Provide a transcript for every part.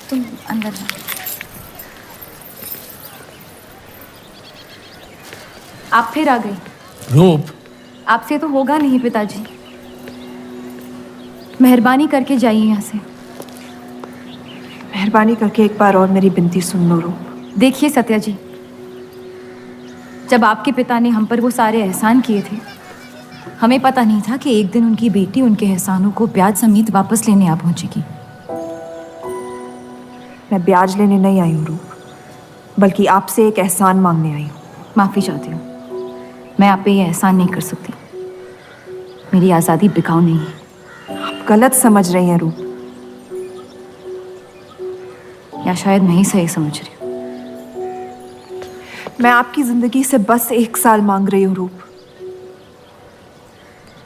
तुम अंदर जाओ। आप फिर आ गई। रूप, आपसे तो होगा नहीं पिताजी। मेहरबानी करके जाइए यहाँ से। मेहरबानी करके एक बार और मेरी विनती सुन लो रूप। देखिए सत्या जी, जब आपके पिता ने हम पर वो सारे एहसान किए थे, हमें पता नहीं था कि एक दिन उनकी बेटी उनके एहसानों को ब्याज समेत वापस लेने आ पहुंचेगी। मैं ब्याज लेने नहीं आई हूँ रूप, बल्कि आपसे एक एहसान मांगने आई हूँ। माफी चाहती हूँ, मैं आप पे ये एहसान नहीं कर सकती। मेरी आज़ादी बिकाऊ नहीं है। आप गलत समझ रही हैं रूप। या शायद मैं ही सही समझ रही हूँ। मैं आपकी जिंदगी से बस 1 साल मांग रही हूँ रूप,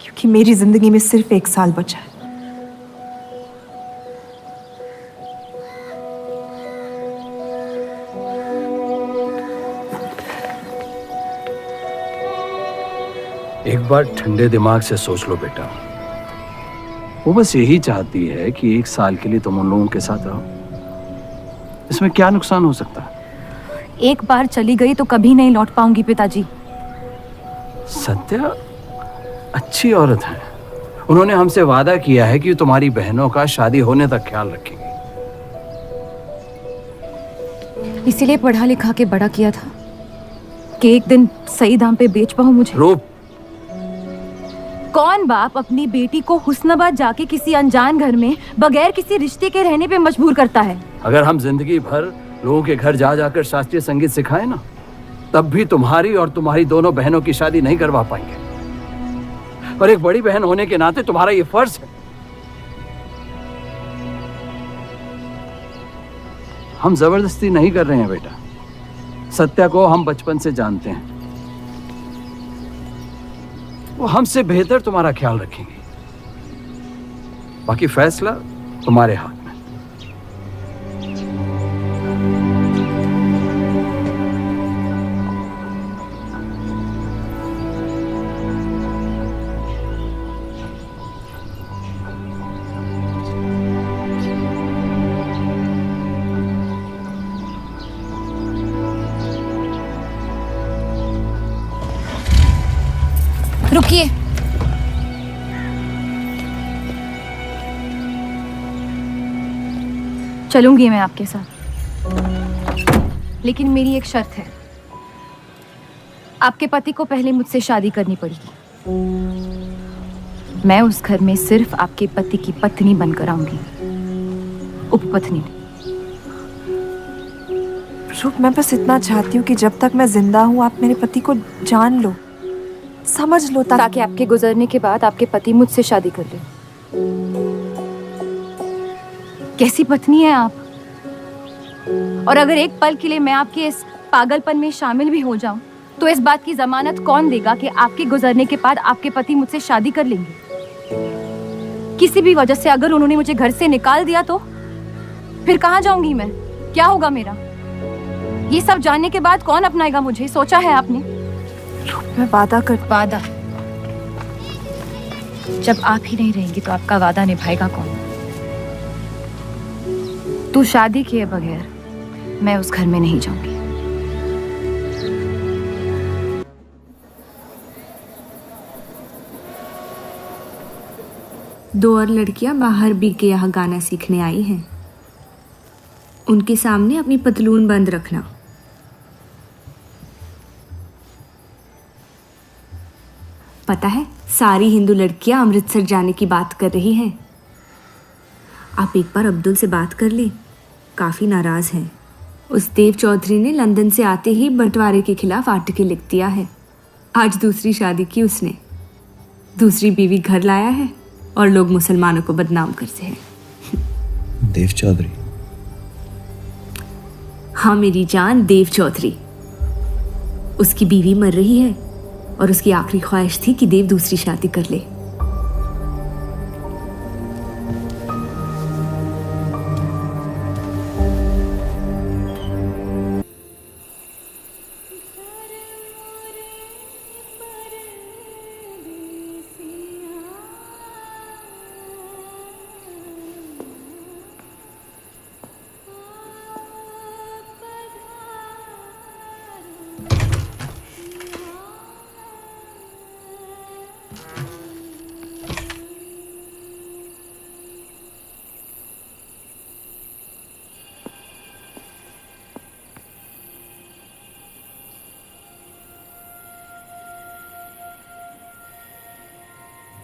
क्योंकि मेरी जिंदगी में सिर्फ 1 साल बचा है। एक बार ठंडे दिमाग से सोच लो बेटा। वो बस यही चाहती है कि 1 साल के लिए तुम उन लोगों के साथ रहो। इसमें क्या नुकसान हो सकता है? एक बार चली गई तो कभी नहीं लौट पाऊंगी पिताजी। सत्या अच्छी औरत है। उन्होंने हमसे वादा किया है कि तुम्हारी बहनों का शादी होने तक ख्याल रखेंगे। इसीलिए पढ़ा लिखा के बड़ा किया था कि एक दिन सही दाम पे बेच पाऊं मुझे। रूप, कौन बाप अपनी बेटी को हुस्नाबाद जाके किसी अनजान घर में बगैर किसी रिश्ते के रहने पे मजबूर करता है? अगर हम जिंदगी भर लोगों के घर जा जाकर शास्त्रीय संगीत सिखाए ना, तब भी तुम्हारी और तुम्हारी दोनों बहनों की शादी नहीं करवा पाएंगे। और एक बड़ी बहन होने के नाते तुम्हारा ये फर्ज है। हम जबरदस्ती नहीं कर रहे हैं बेटा। सत्या को हम बचपन से जानते हैं। वो हमसे बेहतर तुम्हारा ख्याल रखेंगे। बाकी फैसला तुम्हारे हाथ में। रुकिए। चलूंगी मैं आपके साथ, लेकिन मेरी एक शर्त है। आपके पति को पहले मुझसे शादी करनी पड़ेगी। मैं उस घर में सिर्फ आपके पति की पत्नी बनकर आऊंगी, उपपत्नी। रूप, मैं बस इतना चाहती हूँ कि जब तक मैं जिंदा हूँ आप मेरे पति को जान लो, समझ लो, ताकि आपके गुजरने के बाद आपके पति मुझसे शादी कर ले। कैसी पत्नी है आप? और अगर एक पल के लिए मैं आपके इस पागलपन में शामिल भी हो जाऊं, तो इस बात की जमानत कौन देगा कि आपके गुजरने के बाद आपके पति मुझसे शादी कर लेंगे? किसी भी वजह से अगर उन्होंने मुझे घर से निकाल दिया तो फिर कहाँ जाऊंगी मैं? क्या होगा मेरा? ये सब जानने के बाद कौन अपनाएगा मुझे? सोचा है आपने? मैं वादा वादा? जब आप ही नहीं रहेंगी तो आपका वादा निभाएगा कौन? तू शादी किए बगैर मैं उस घर में नहीं जाऊंगी। दो और लड़कियां बाहर बी के यहाँ गाना सीखने आई हैं। उनके सामने अपनी पतलून बंद रखना। पता है, सारी हिंदू लड़कियां अमृतसर जाने की बात कर रही हैं। आप एक बार अब्दुल से बात कर ले, काफ़ी नाराज़ हैं। उस देव चौधरी ने लंदन से आते ही बंटवारे के खिलाफ आर्टिकल लिख दिया है। आज दूसरी शादी की उसने, दूसरी बीवी घर लाया है और लोग मुसलमानों को बदनाम करते हैं। देव चौधरी? हाँ मेरी जान, देव चौधरी। उसकी बीवी मर रही है और उसकी आखिरी ख्वाहिश थी कि देव दूसरी शादी कर ले।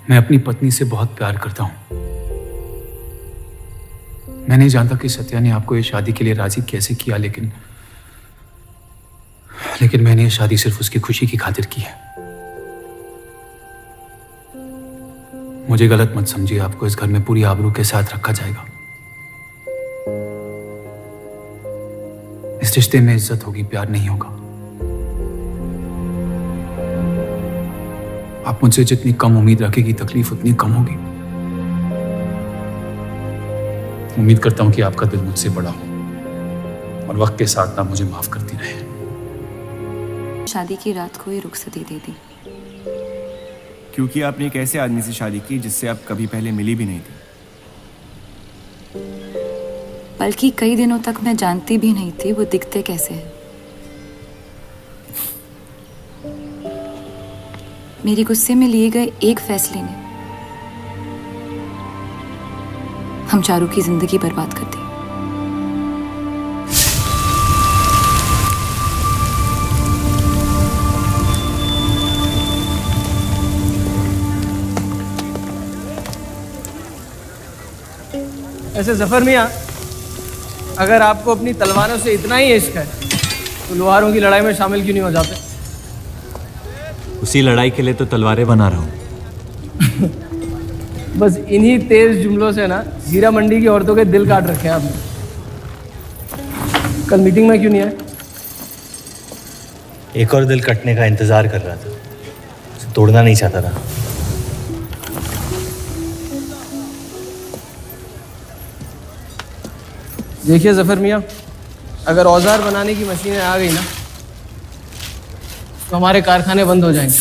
मैं अपनी पत्नी से बहुत प्यार करता हूं। मैं नहीं जानता कि सत्या ने आपको ये शादी के लिए राजी कैसे किया, लेकिन मैंने ये शादी सिर्फ उसकी खुशी की खातिर की है। मुझे गलत मत समझिए, आपको इस घर में पूरी आबरू के साथ रखा जाएगा। इस रिश्ते में इज्जत होगी, प्यार नहीं होगा। आप मुझसे जितनी कम उम्मीद रखेगी, तकलीफ उतनी कम होगी। उम्मीद करता हूं कि आपका दिल मुझसे बड़ा हो और वक्त के साथ ना मुझे माफ करती रहे। शादी की रात को ही रुखसती दे दी। क्योंकि आपने एक ऐसे आदमी से शादी की जिससे आप कभी पहले मिली भी नहीं थी। बल्कि कई दिनों तक मैं जानती भी नहीं थी वो दिखते कैसे हैं। मेरे गुस्से में लिए गए एक फैसले ने हम चारों की जिंदगी बर्बाद कर दी। ऐसे जफर मियाँ, अगर आपको अपनी तलवारों से इतना ही इश्क है तो लोहारों की लड़ाई में शामिल क्यों नहीं हो जाते? उसी लड़ाई के लिए तो तलवारें बना रहा हूँ। बस इन्हीं तेज जुमलों से ना हीरा मंडी की औरतों के दिल काट रखे हैं आपने। कल मीटिंग में क्यों नहीं आए? एक और दिल कटने का इंतजार कर रहा था, उसे तोड़ना नहीं चाहता था। देखिए जफर मियाँ, अगर औजार बनाने की मशीनें आ गई ना तो हमारे कारखाने बंद हो जाएंगे।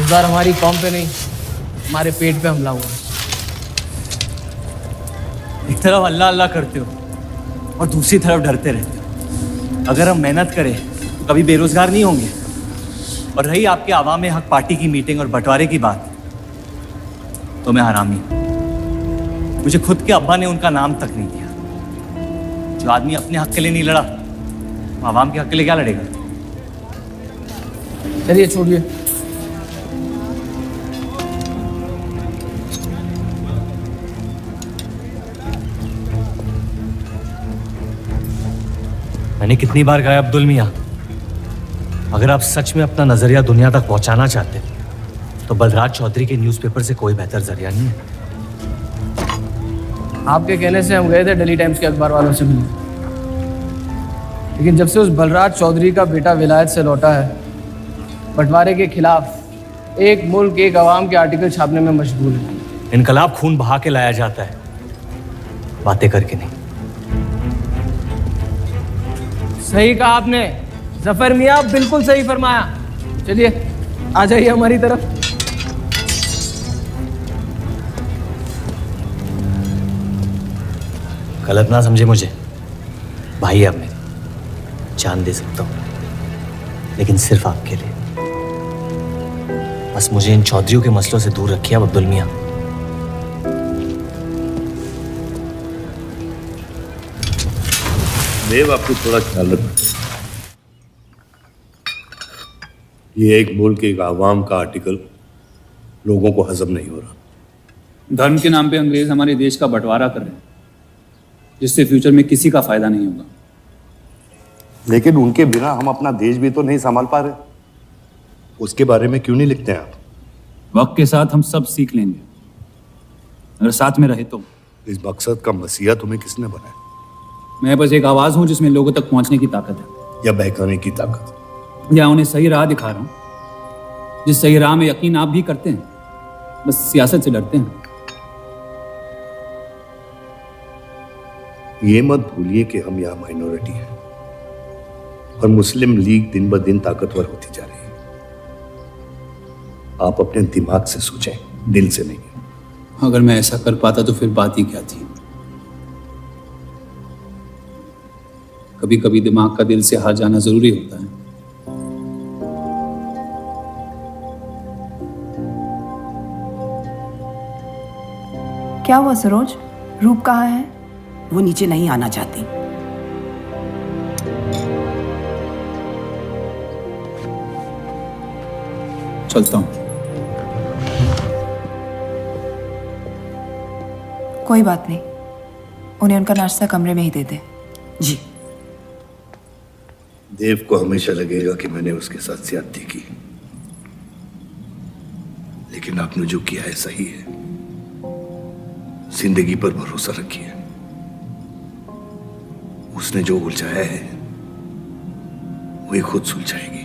इस बार हमारी कौम पे नहीं, हमारे पेट पे हमला हुआ। एक तरफ अल्लाह अल्लाह करते हो और दूसरी तरफ डरते रहते हो। अगर हम मेहनत करें तो कभी बेरोजगार नहीं होंगे। और रही आपके आवाम हक पार्टी की मीटिंग और बंटवारे की बात, तो मैं हरामी हूं। मुझे खुद के अब्बा ने उनका नाम तक नहीं दिया। जो आदमी अपने हक के लिए नहीं लड़ा, वो आवाम के हक के लिए क्या लड़ेगा? चलिए छोड़िए। मैंने कितनी बार कहा अब्दुल मियाँ, अगर आप सच में अपना नजरिया दुनिया तक पहुंचाना चाहते तो बलराज चौधरी के न्यूज़पेपर से कोई बेहतर जरिया नहीं है। आपके कहने से हम गए थे दिल्ली टाइम्स के अखबार वालों से मिलने, लेकिन जब से उस बलराज चौधरी का बेटा विलायत से लौटा है, बंटवारे के खिलाफ एक मुल्क एक आवाम के आर्टिकल छापने में मशगूल है। इनकलाब खून बहा के लाया जाता है, बातें करके नहीं। सही कहा आपने जफर मियाँ, बिल्कुल सही फरमाया। चलिए आ जाइए हमारी तरफ। गलत ना समझे मुझे, भाई है आप मेरे, जान दे सकता हूं, लेकिन सिर्फ आपके लिए। बस मुझे इन चौधरियों के मसलों से दूर रखिए आप अब्दुल मियाँ। देव, आपको थोड़ा ख्याल रखना। ये एक मुल्क एक आवाम का आर्टिकल लोगों को हजम नहीं हो रहा। धर्म के नाम पे अंग्रेज हमारे देश का बंटवारा कर रहे हैं, जिससे फ्यूचर में किसी का फायदा नहीं होगा। लेकिन उनके बिना हम अपना देश भी तो नहीं संभाल पा रहे। उसके बारे में क्यों नहीं लिखते हैं आप? वक्त के साथ हम सब सीख लेंगे, अगर साथ में रहे तो। इस मकसद का मसीहा तुम्हें किसने बनाया? मैं बस एक आवाज हूं जिसमें लोगों तक पहुंचने की ताकत है, या बहकाने की ताकत? या उन्हें सही राह दिखा रहा हूं, जिस सही राह में यकीन आप भी करते हैं, बस सियासत से डरते हैं। ये मत भूलिए कि हम यहाँ माइनॉरिटी हैं और मुस्लिम लीग दिन ब दिन ताकतवर होती जा रही है। आप अपने दिमाग से सोचें, दिल से नहीं। अगर मैं ऐसा कर पाता तो फिर बात ही क्या थी। कभी कभी दिमाग का दिल से हार जाना जरूरी होता है। क्या हुआ सरोज? रूप कहाँ है? वो नीचे नहीं आना चाहती। चलता हूं। कोई बात नहीं, उन्हें उनका नाश्ता कमरे में ही दे दे। जी। देव को हमेशा लगेगा कि मैंने उसके साथ ज्यादती की, लेकिन आपने जो किया है सही है। जिंदगी पर भरोसा रखिए, उसने जो उलझाया है वही खुद सुलझाएगी।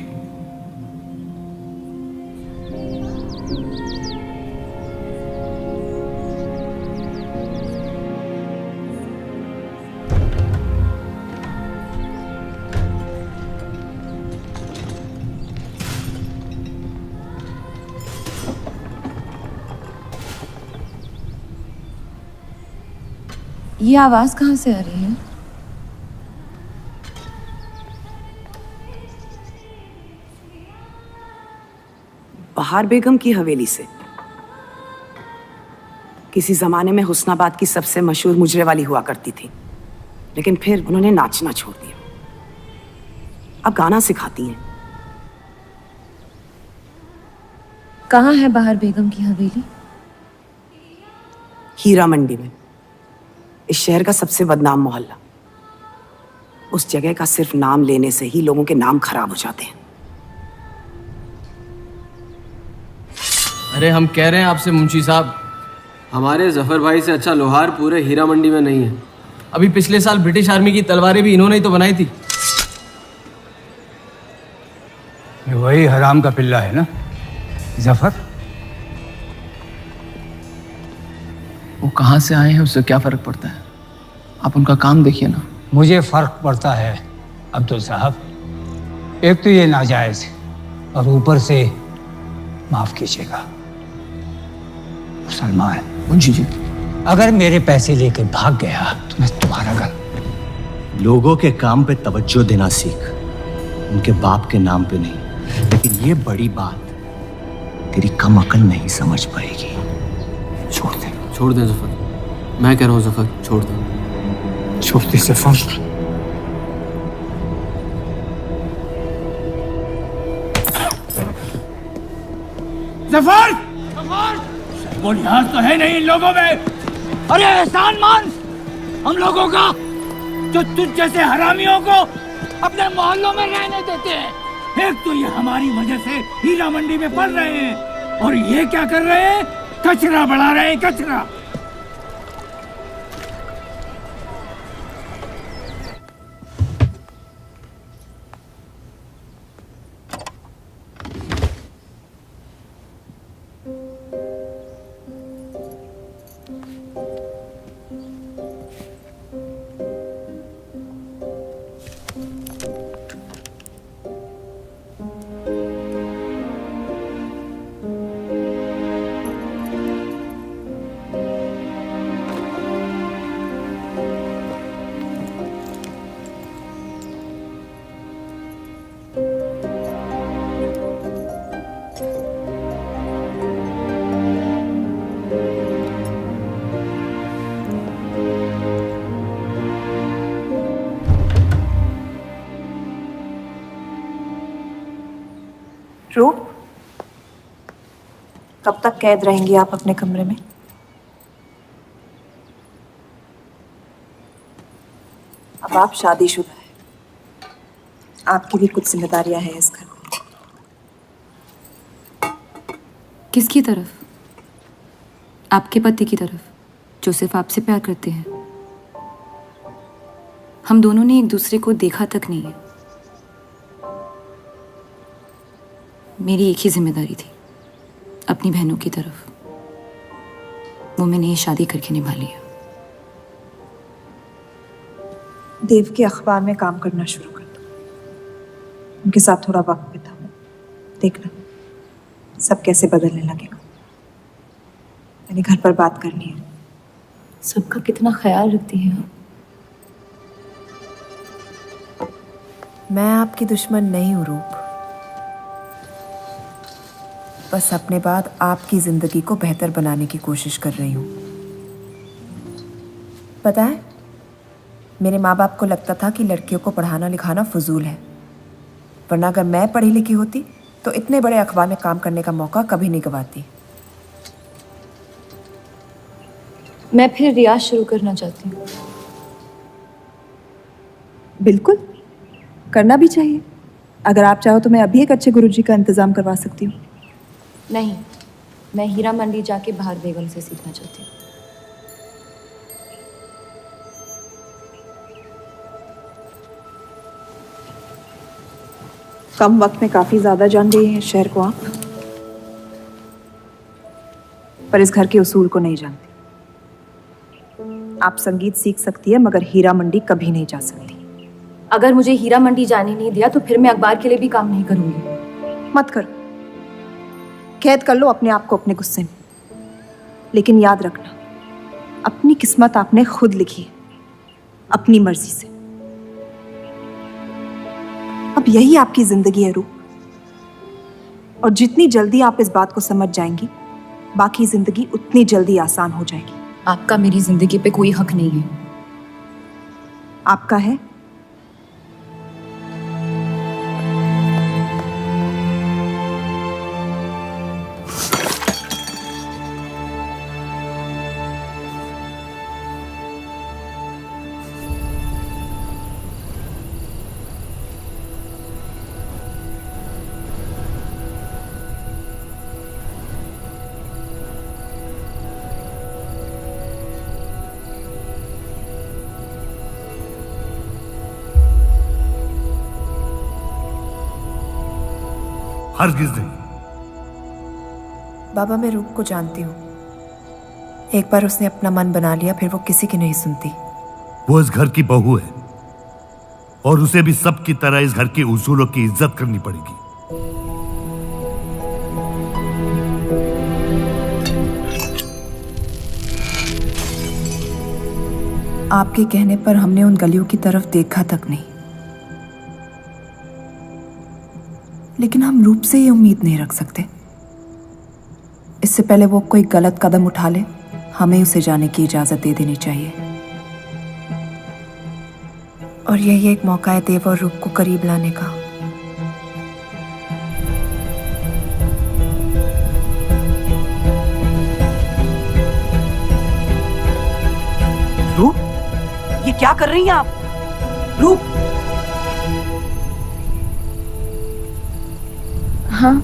ये आवाज कहाँ से आ रही है? बहार बेगम की हवेली से। किसी जमाने में हुस्नाबाद की सबसे मशहूर मुजरे वाली हुआ करती थी, लेकिन फिर उन्होंने नाचना छोड़ दिया। अब गाना सिखाती हैं। कहाँ है बहार बेगम की हवेली? हीरा मंडी में, इस शहर का सबसे बदनाम मोहल्ला। उस जगह का सिर्फ नाम लेने से ही लोगों के नाम खराब हो जाते हैं। अरे हम कह रहे हैं आपसे मुंशी साहब, हमारे जफर भाई से अच्छा लोहार पूरे हीरा मंडी में नहीं है। अभी पिछले साल ब्रिटिश आर्मी की तलवारें भी इन्होंने ही तो बनाई थी। ये वही हराम का पिल्ला है ना जफर? वो कहाँ से आए हैं उससे क्या फर्क पड़ता है, आप उनका काम देखिए ना। मुझे फर्क पड़ता है अब्दुल साहब। एक तो ये नाजायज और ऊपर से माफ कीजिएगा सलमान मुंशी जी, अगर मेरे पैसे लेकर भाग गया तो मैं तुम्हारा घर। लोगों के काम पे तवज्जो देना सीख, उनके बाप के नाम पे नहीं। लेकिन ये बड़ी बात तेरी कम अकल नहीं समझ पाएगी। छोड़ दे, छोड़ दे जफर, मैं कह रहा हूँ जफर छोड़ दे। छोड़ दे जफर। जफर, वो लिहाज तो है नहीं इन लोगों में। अरे एहसान मान हम लोगों का, जो तुझ जैसे हरामियों को अपने मोहल्लों में रहने देते हैं। एक तो ये हमारी वजह से हीरा मंडी में पड़ रहे हैं, और ये क्या कर रहे हैं? कचरा बढ़ा रहे हैं, कचरा। रूप, कब तक कैद रहेंगी आप अपने कमरे में? अब आप शादीशुदा हैं, आपकी भी कुछ जिम्मेदारियां हैं इस घर में। किसकी तरफ? आपके पति की तरफ, जो सिर्फ आपसे प्यार करते हैं। हम दोनों ने एक दूसरे को देखा तक नहीं है। मेरी एक ही जिम्मेदारी थी, अपनी बहनों की तरफ। वो मैंने ये शादी करके निभा लिया। देव के अखबार में काम करना शुरू कर दो, उनके साथ थोड़ा वक्त बिताओ, देखना सब कैसे बदलने लगेगा। मैंने घर पर बात करनी है। सबका कितना ख्याल रखती हैं आप। मैं आपकी दुश्मन नहीं हूँ रूप, बस अपने बाद आपकी जिंदगी को बेहतर बनाने की कोशिश कर रही हूँ। पता है, मेरे माँ बाप को लगता था कि लड़कियों को पढ़ाना लिखाना फजूल है, वरना अगर मैं पढ़ी लिखी होती तो इतने बड़े अखबार में काम करने का मौका कभी नहीं गंवाती। मैं फिर रियाज शुरू करना चाहती हूँ। बिल्कुल, करना भी चाहिए। अगर आप चाहो तो मैं अभी एक अच्छे गुरुजी का इंतजाम करवा सकती हूँ। नहीं, मैं हीरा मंडी जाके बाहर बेगम से सीखना चाहती हूँ। कम वक्त में काफी ज्यादा जान गई हैं शहर को आप, पर इस घर के उसूल को नहीं जानती। आप संगीत सीख सकती है मगर हीरा मंडी कभी नहीं जा सकती। अगर मुझे हीरा मंडी जाने नहीं दिया तो फिर मैं अखबार के लिए भी काम नहीं करूंगी। मत करो, कैद कर लो अपने आप को अपने गुस्से में, लेकिन याद रखना अपनी किस्मत आपने खुद लिखी है, अपनी मर्जी से। अब यही आपकी जिंदगी है रूप, और जितनी जल्दी आप इस बात को समझ जाएंगी बाकी जिंदगी उतनी जल्दी आसान हो जाएगी। आपका मेरी जिंदगी पे कोई हक नहीं है। आपका है। हरगिज़ नहीं। बाबा, मैं रूप को जानती हूँ। एक बार उसने अपना मन बना लिया फिर वो किसी की नहीं सुनती। वो इस घर की बहू है और उसे भी सबकी तरह इस घर के उसूलों की इज्जत करनी पड़ेगी। आपके कहने पर हमने उन गलियों की तरफ देखा तक नहीं, लेकिन हम रूप से ये उम्मीद नहीं रख सकते। इससे पहले वो कोई गलत कदम उठा ले हमें उसे जाने की इजाजत दे देनी चाहिए। और यही एक मौका है देव और रूप को करीब लाने का। रूप, ये क्या कर रही हैं आप? रूप। हाँ,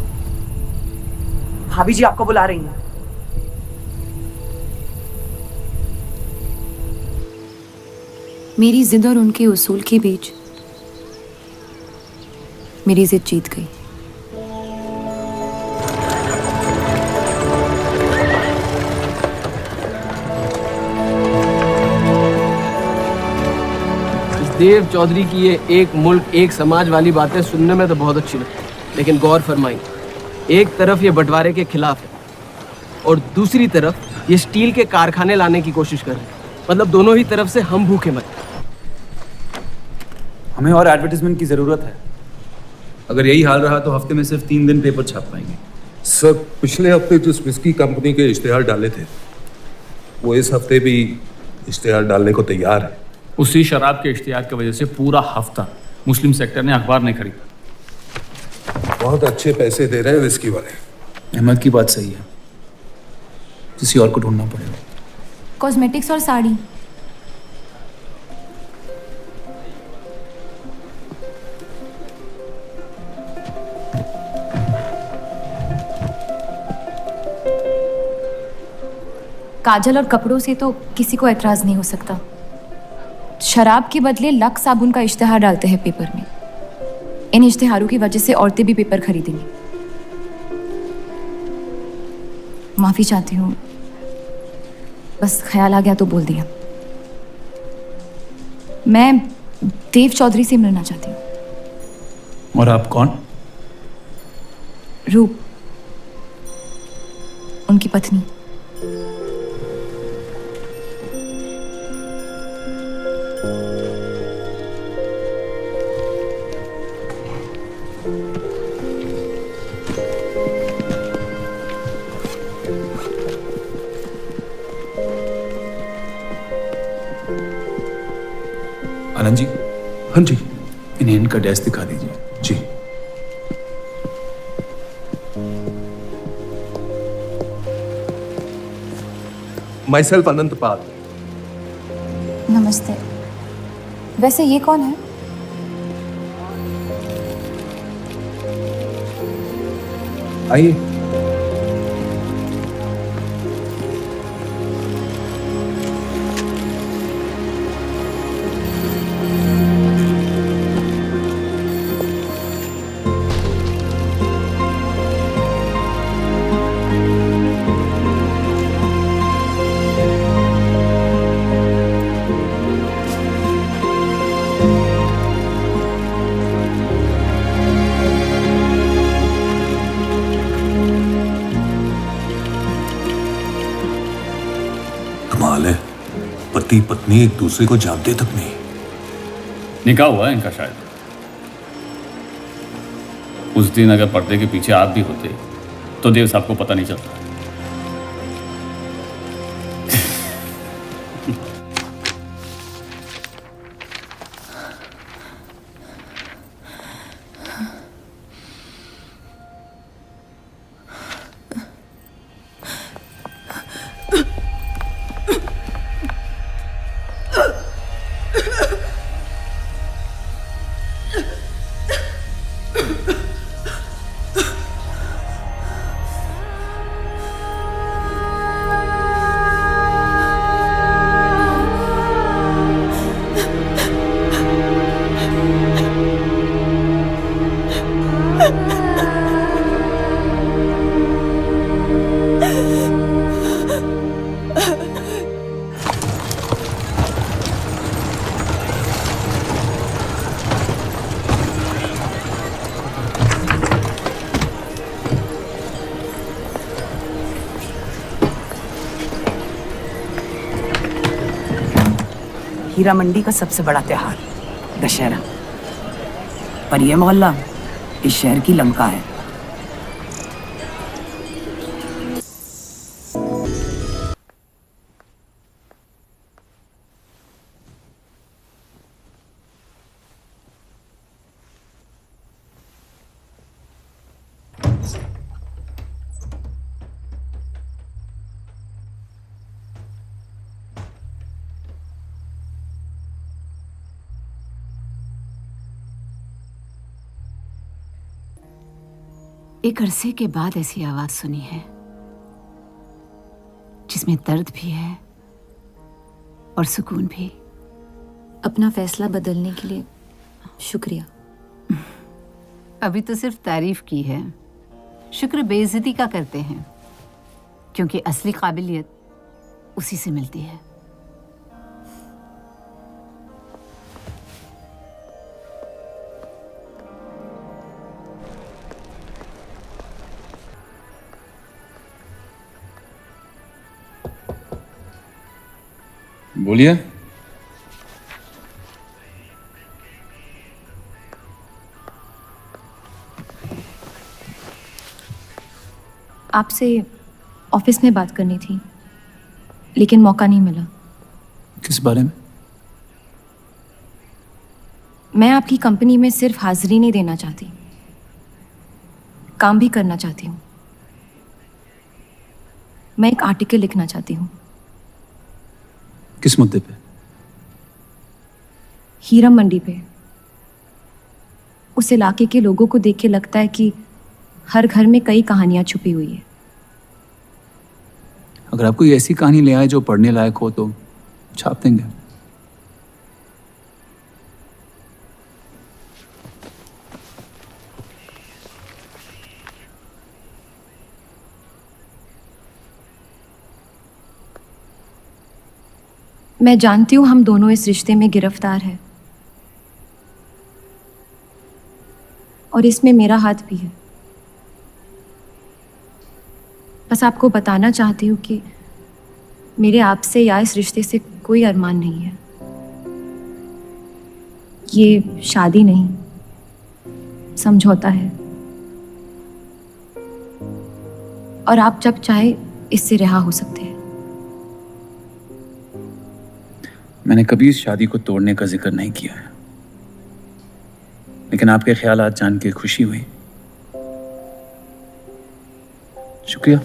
भाभी जी आपको बुला रही हैं। मेरी जिद और उनके उसूल के बीच मेरी जिद जीत गई। देव चौधरी की ये एक मुल्क एक समाज वाली बातें सुनने में तो बहुत अच्छी लगती, लेकिन गौर फरमाई, एक तरफ ये बंटवारे के खिलाफ है और दूसरी तरफ ये स्टील के कारखाने लाने की कोशिश कर रहे हैं। मतलब दोनों ही तरफ से हम भूखे मर। हमें और एडवर्टाइजमेंट की जरूरत है। अगर यही हाल रहा तो हफ्ते में सिर्फ 3 दिन पेपर छाप पाएंगे। सर, पिछले हफ्ते जिस विस्की कंपनी के इश्तेहार डाले थे वो इस हफ्ते भी इश्तेहार डालने को तैयार है। उसी शराब के इश्तिहार की वजह से पूरा हफ्ता मुस्लिम सेक्टर ने अखबार नहीं खरीदा। बहुत अच्छे पैसे दे रहे हैं विस्की वाले। अहमद की बात सही है, किसी और को ढूंढना पड़ेगा। कॉस्मेटिक्स और साड़ी। काजल और कपड़ों से तो किसी को एतराज नहीं हो सकता। शराब के बदले लक्स साबुन का इश्तिहार डालते हैं पेपर में। इन इश्तिहारों की वजह से औरतें भी पेपर खरीदेंगी। माफी चाहती हूँ, बस ख्याल आ गया तो बोल दिया। मैं देव चौधरी से मिलना चाहती हूँ। और आप कौन? रूप, उनकी पत्नी। आनंद जी। हाँ जी। इन्हें इनका डेस्क दिखा दीजिए। जी। myself Anant Pal. नमस्ते। वैसे ये कौन है? आइए। कमाल है, पति पत्नी एक दूसरे को जानते तक नहीं। निकाह हुआ है इनका शायद। उस दिन अगर पर्दे के पीछे आप भी होते तो देव साहब को पता नहीं चलता। हीरा मंडी का सबसे बड़ा त्योहार दशहरा, पर यह मोहल्ला इस शहर की लंका है। एक अरसे के बाद ऐसी आवाज सुनी है जिसमें दर्द भी है और सुकून भी। अपना फैसला बदलने के लिए शुक्रिया। अभी तो सिर्फ तारीफ की है, शुक्र बेइज्जती का करते हैं, क्योंकि असली काबिलियत उसी से मिलती है। बोलिए। आपसे ऑफिस में बात करनी थी, लेकिन मौका नहीं मिला। किस बारे में? मैं आपकी कंपनी में सिर्फ हाजिरी नहीं देना चाहती, काम भी करना चाहती हूँ। मैं एक आर्टिकल लिखना चाहती हूँ। किस मुद्दे पे? हीरा मंडी पे। उस इलाके के लोगों को देख के लगता है कि हर घर में कई कहानियां छुपी हुई है। अगर आप कोई ऐसी कहानी ले आए जो पढ़ने लायक हो तो छाप देंगे। मैं जानती हूं हम दोनों इस रिश्ते में गिरफ्तार हैं, और इसमें मेरा हाथ भी है। बस आपको बताना चाहती हूँ कि मेरे आपसे या इस रिश्ते से कोई अरमान नहीं है। ये शादी नहीं, समझौता है, और आप जब चाहे इससे रिहा हो सकते हैं। मैंने कभी इस शादी को तोड़ने का जिक्र नहीं किया है, लेकिन आपके ख्यालात जान के खुशी हुई। शुक्रिया।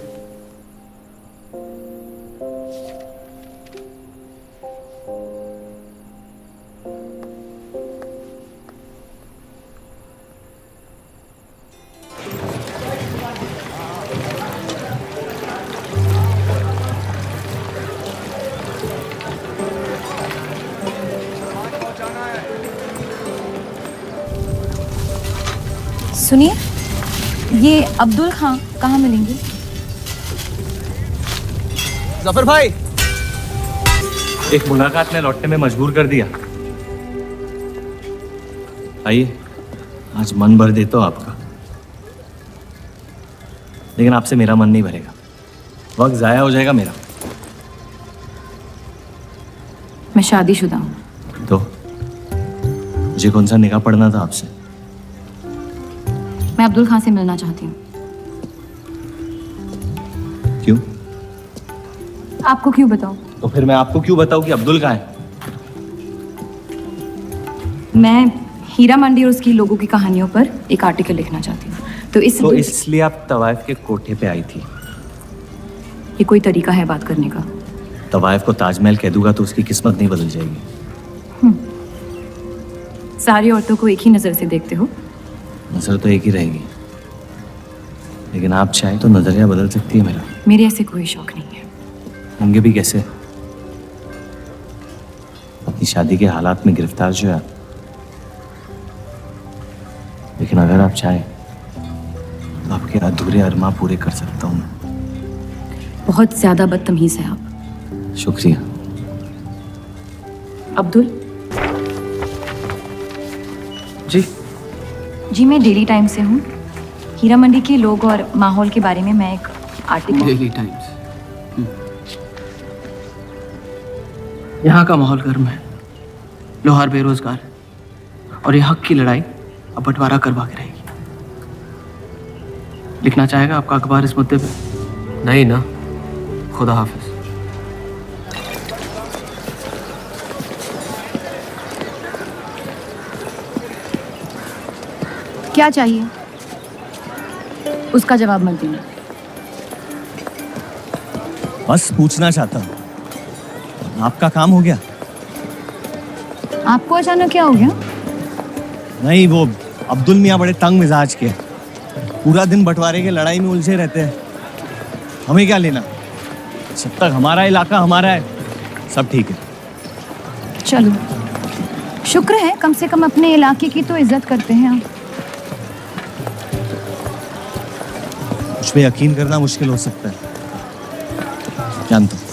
सुनिए, ये अब्दुल खां कहाँ मिलेंगे? जफर भाई, एक मुलाकात में लौटने में मजबूर कर दिया। आइए, आज मन भर देता हूं आपका, लेकिन आपसे मेरा मन नहीं भरेगा। वक्त जाया हो जाएगा मेरा। मैं शादीशुदा हूँ। तो मुझे कौन सा निकाह पढ़ना था आपसे? मैं अब्दुल खां से मिलना चाहती हूँ। क्यों? आपको क्यों बताऊं? तो फिर मैं आपको क्यों बताऊं कि अब्दुल कहाँ है? मैं हीरा मंडी और उसकी लोगों की कहानियों पर एक आर्टिकल लिखना चाहती हूँ। तो इसलिए आप तवाइफ के कोठे पे आई थी? ये कोई तरीका है बात करने का? तवाइफ को ताजमहल कह दूंगा तो उसकी किस्मत नहीं बदल जाएगी। सारी औरतों को एक ही नजर से देखते हो? नजर तो एक ही रहेगी, लेकिन आप चाहे तो नजरिया बदल सकती है मेरा। मेरे ऐसे कोई शौक नहीं है। होंगे भी कैसे? अपनी शादी के हालात में गिरफ्तार जो है आप। लेकिन अगर आप चाहें तो आपके अधूरे अरमां पूरे कर सकता हूं मैं। बहुत ज्यादा बदतमीज है आप। शुक्रिया। अब्दुल जी। जी, मैं डेली टाइम्स से हूँ। हीरा मंडी के लोग और माहौल के बारे में मैं एक आर्टिकल। Daily times. यहाँ का माहौल गर्म है, लोहार बेरोजगार है और ये हक की लड़ाई अब बंटवारा करवा के रहेगी। लिखना चाहेगा आपका अखबार इस मुद्दे पे? नहीं ना, खुदा हाफिज। क्या चाहिए? उसका जवाब मत देना। बस पूछना चाहता हूँ, आपका काम हो गया? आपको अचानक क्या हो गया? नहीं, वो अब्दुल मियाँ बड़े तंग मिजाज के, पूरा दिन बंटवारे के लड़ाई में उलझे रहते हैं। हमें क्या लेना? जब तक हमारा इलाका हमारा है, सब ठीक है। चलो, शुक्र है कम से कम अपने इलाके की तो इज्जत करते हैं आप। मुझ पे यकीन करना मुश्किल हो सकता है, जानता हूं।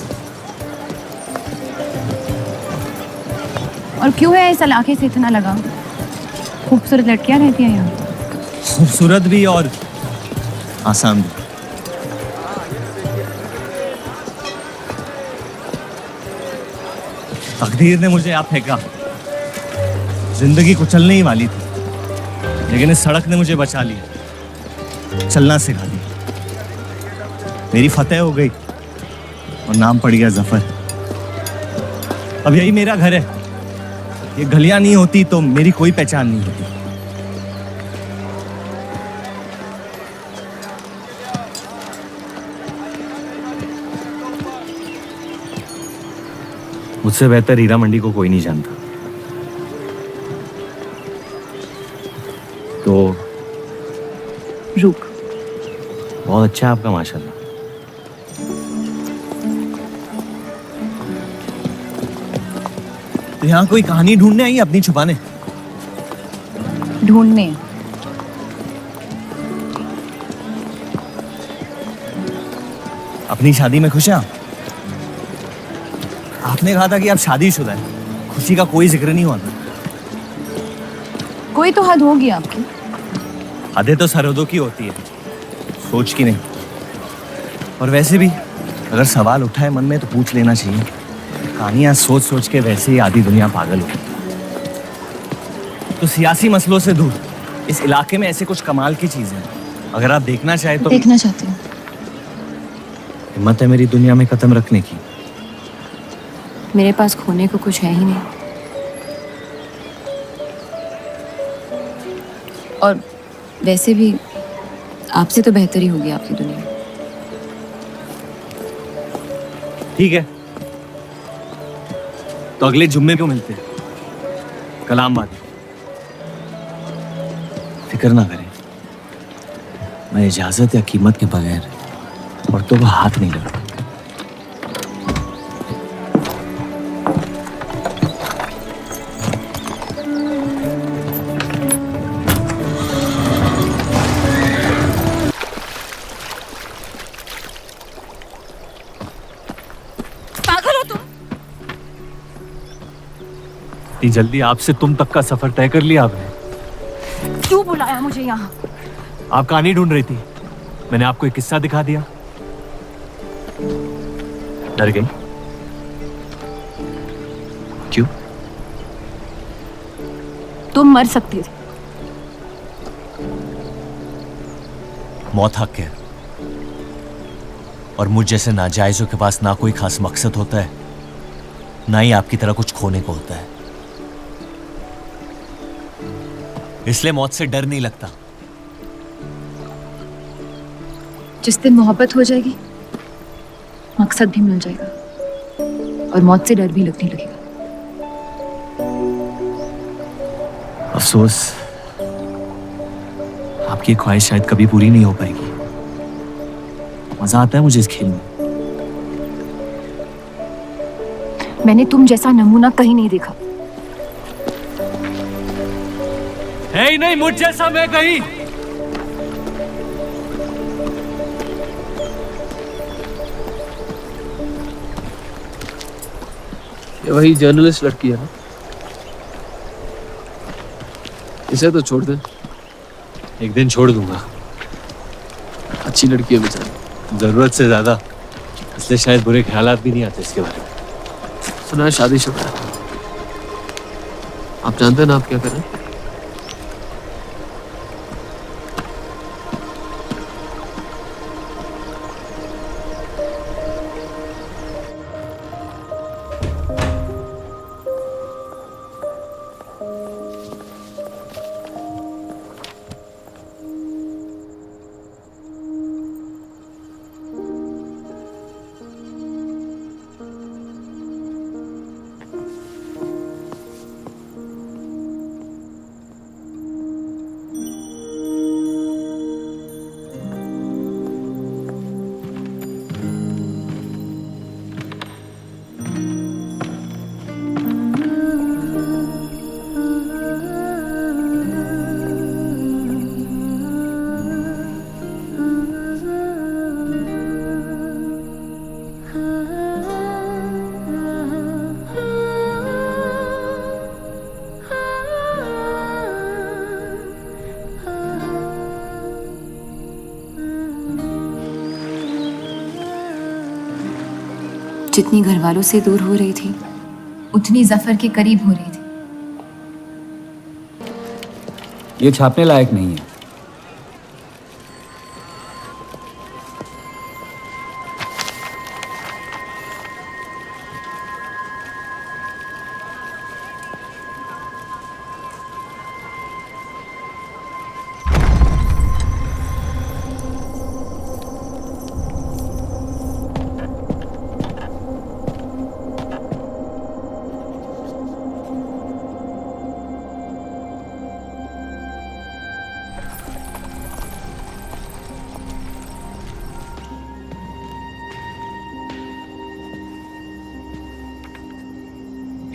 और क्यों है इस इलाके से इतना लगाव? खूबसूरत लड़कियां रहती हैं यहाँ। खूबसूरत भी और आसान भी। तकदीर ने मुझे यहाँ फेंका। जिंदगी कुचलने ही वाली थी, लेकिन इस सड़क ने मुझे बचा लिया, चलना सिखा दिया। मेरी फतेह हो गई और नाम पड़ गया जफर। अब यही मेरा घर है। ये गलियां नहीं होती तो मेरी कोई पहचान नहीं होती। मुझसे बेहतर हीरा मंडी को कोई नहीं जानता। तो रुक। बहुत अच्छा है आपका, माशाल्लाह। तो यहाँ कोई कहानी ढूंढने आई है अपनी छुपाने? ढूंढने? अपनी शादी में खुश हैं आप? आपने कहा था कि आप शादीशुदा हैं। खुशी का कोई जिक्र नहीं हुआ था। कोई तो हद होगी आपकी। हदें तो सरहदों की होती है, सोच की नहीं। और वैसे भी अगर सवाल उठा है मन में तो पूछ लेना चाहिए। कहानियां सोच सोच के वैसे ही आधी दुनिया पागल हो। तो सियासी मसलों से दूर इस इलाके में ऐसे कुछ कमाल की चीजें हैं, अगर आप देखना चाहे तो। देखना चाहती हूँ। हिम्मत है मेरी दुनिया में कदम रखने की? मेरे पास खोने को कुछ है ही नहीं। और वैसे भी आपसे तो बेहतर ही होगी आपकी दुनिया। ठीक है, तो अगले जुम्मे को मिलते हैं, कलाम बात। फिक्र ना करें, मैं इजाजत या कीमत के बगैर औरतों को हाथ नहीं लगाता। इतनी जल्दी आपसे तुम तक का सफर तय कर लिया आपने? क्यों बुलाया मुझे यहाँ? आप कहानी ढूंढ रही थी, मैंने आपको एक किस्सा दिखा दिया। डर गई? क्यों? तुम मर सकते थे। मौत हक है, और मुझ जैसे नाजायजों के पास ना कोई खास मकसद होता है, ना ही आपकी तरह कुछ खोने को होता है। इसलिए मौत से डर नहीं लगता। जिस दिन मोहब्बत हो जाएगी, मकसद भी मिल जाएगा और मौत से डर भी लगने लगेगा। अफसोस, आपकी ख्वाहिश शायद कभी पूरी नहीं हो पाएगी। मजा आता है मुझे इस खेल में। मैंने तुम जैसा नमूना कहीं नहीं देखा। है ही नहीं मुझ जैसा मैं कहीं। ये वही जर्नलिस्ट लड़की है ना? इसे तो छोड़ दे। एक दिन छोड़ दूंगा। अच्छी लड़की है बेचारी। जरूरत से ज्यादा, इसलिए शायद बुरे ख्यालात भी नहीं आते इसके बारे में। सुना है शादीशुदा है। आप जानते हैं ना आप क्या करें? जितनी घर वालों से दूर हो रही थी, उतनी जफर के करीब हो रही थी। ये छापने लायक नहीं है।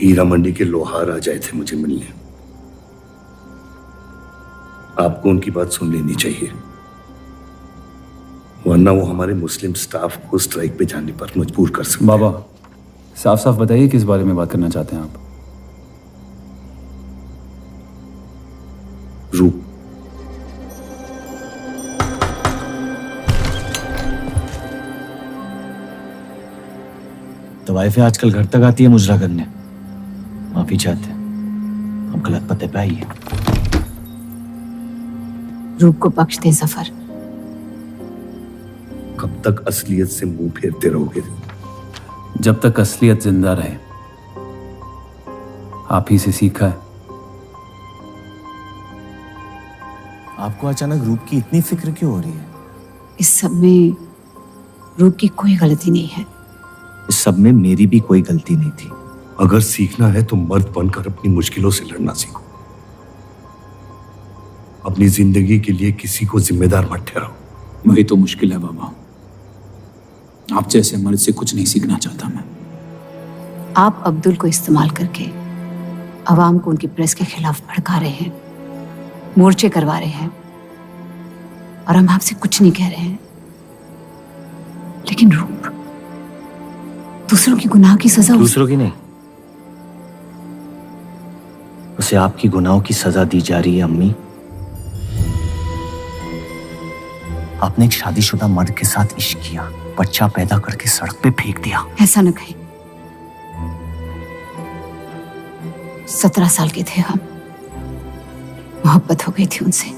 हीरा मंडी के लोहार आ जाए थे मुझे मिलने। आपको उनकी बात सुन लेनी चाहिए, वरना वो हमारे मुस्लिम स्टाफ को स्ट्राइक पे जाने पर मजबूर कर सकते। बाबा, साफ साफ बताइए किस बारे में बात करना चाहते हैं आप? रूप। तो वाइफें आजकल घर तक आती है मुजरा करने। माफी चाहते हैं, हम गलत पते पे आइए। रूप को बख्श दे जफर। कब तक असलियत से मुंह फेरते रहोगे? जब तक असलियत जिंदा रहे। आप ही से सीखा है। आपको अचानक रूप की इतनी फिक्र क्यों हो रही है? इस सब में रूप की कोई गलती नहीं है। इस सब में मेरी भी कोई गलती नहीं थी। अगर सीखना है तो मर्द बनकर अपनी मुश्किलों से लड़ना सीखो। अपनी जिंदगी के लिए किसी को जिम्मेदार मत ठहराओ। वही तो मुश्किल है बाबा। आप जैसे मर्द से कुछ नहीं सीखना चाहता मैं। आप अब्दुल को इस्तेमाल करके अवाम को उनकी प्रेस के खिलाफ भड़का रहे हैं, मोर्चे करवा रहे हैं, और हम आपसे कुछ नहीं कह रहे हैं। लेकिन रूप, दूसरों की गुनाह की सजा दूसरों की नहीं, उसे आपकी गुनाहों की सजा दी जा रही है अम्मी। आपने एक शादीशुदा मर्द के साथ इश्क किया, बच्चा पैदा करके सड़क पे फेंक दिया। ऐसा न कहे। 17 साल के थे हम, मोहब्बत हो गई थी उनसे,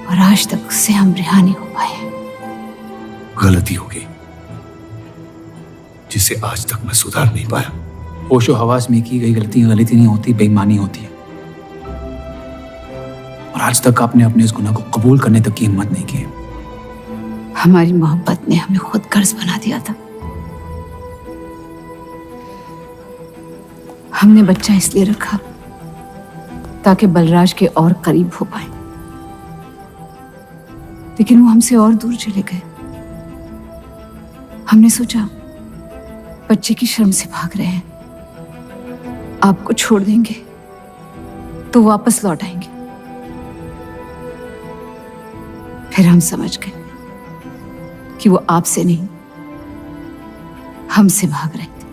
और आज तक उससे हम रिहा नहीं हो पाए। गलती हो गई जिसे आज तक मैं सुधार नहीं पाया। होशो हवास में की गई गलती गलती नहीं होती, बेईमानी होती है। और आज तक आपने अपने इस गुनाह को कबूल करने तक की हिम्मत नहीं की। हमारी मोहब्बत ने हमें खुद कर्ज बना दिया था। हमने बच्चा इसलिए रखा ताकि बलराज के और करीब हो पाए, लेकिन वो हमसे और दूर चले गए। हमने सोचा बच्चे की शर्म से भाग रहे हैं, आपको छोड़ देंगे तो वापस लौट आएंगे। फिर हम समझ गए कि वो आपसे नहीं हमसे भाग रहे थे।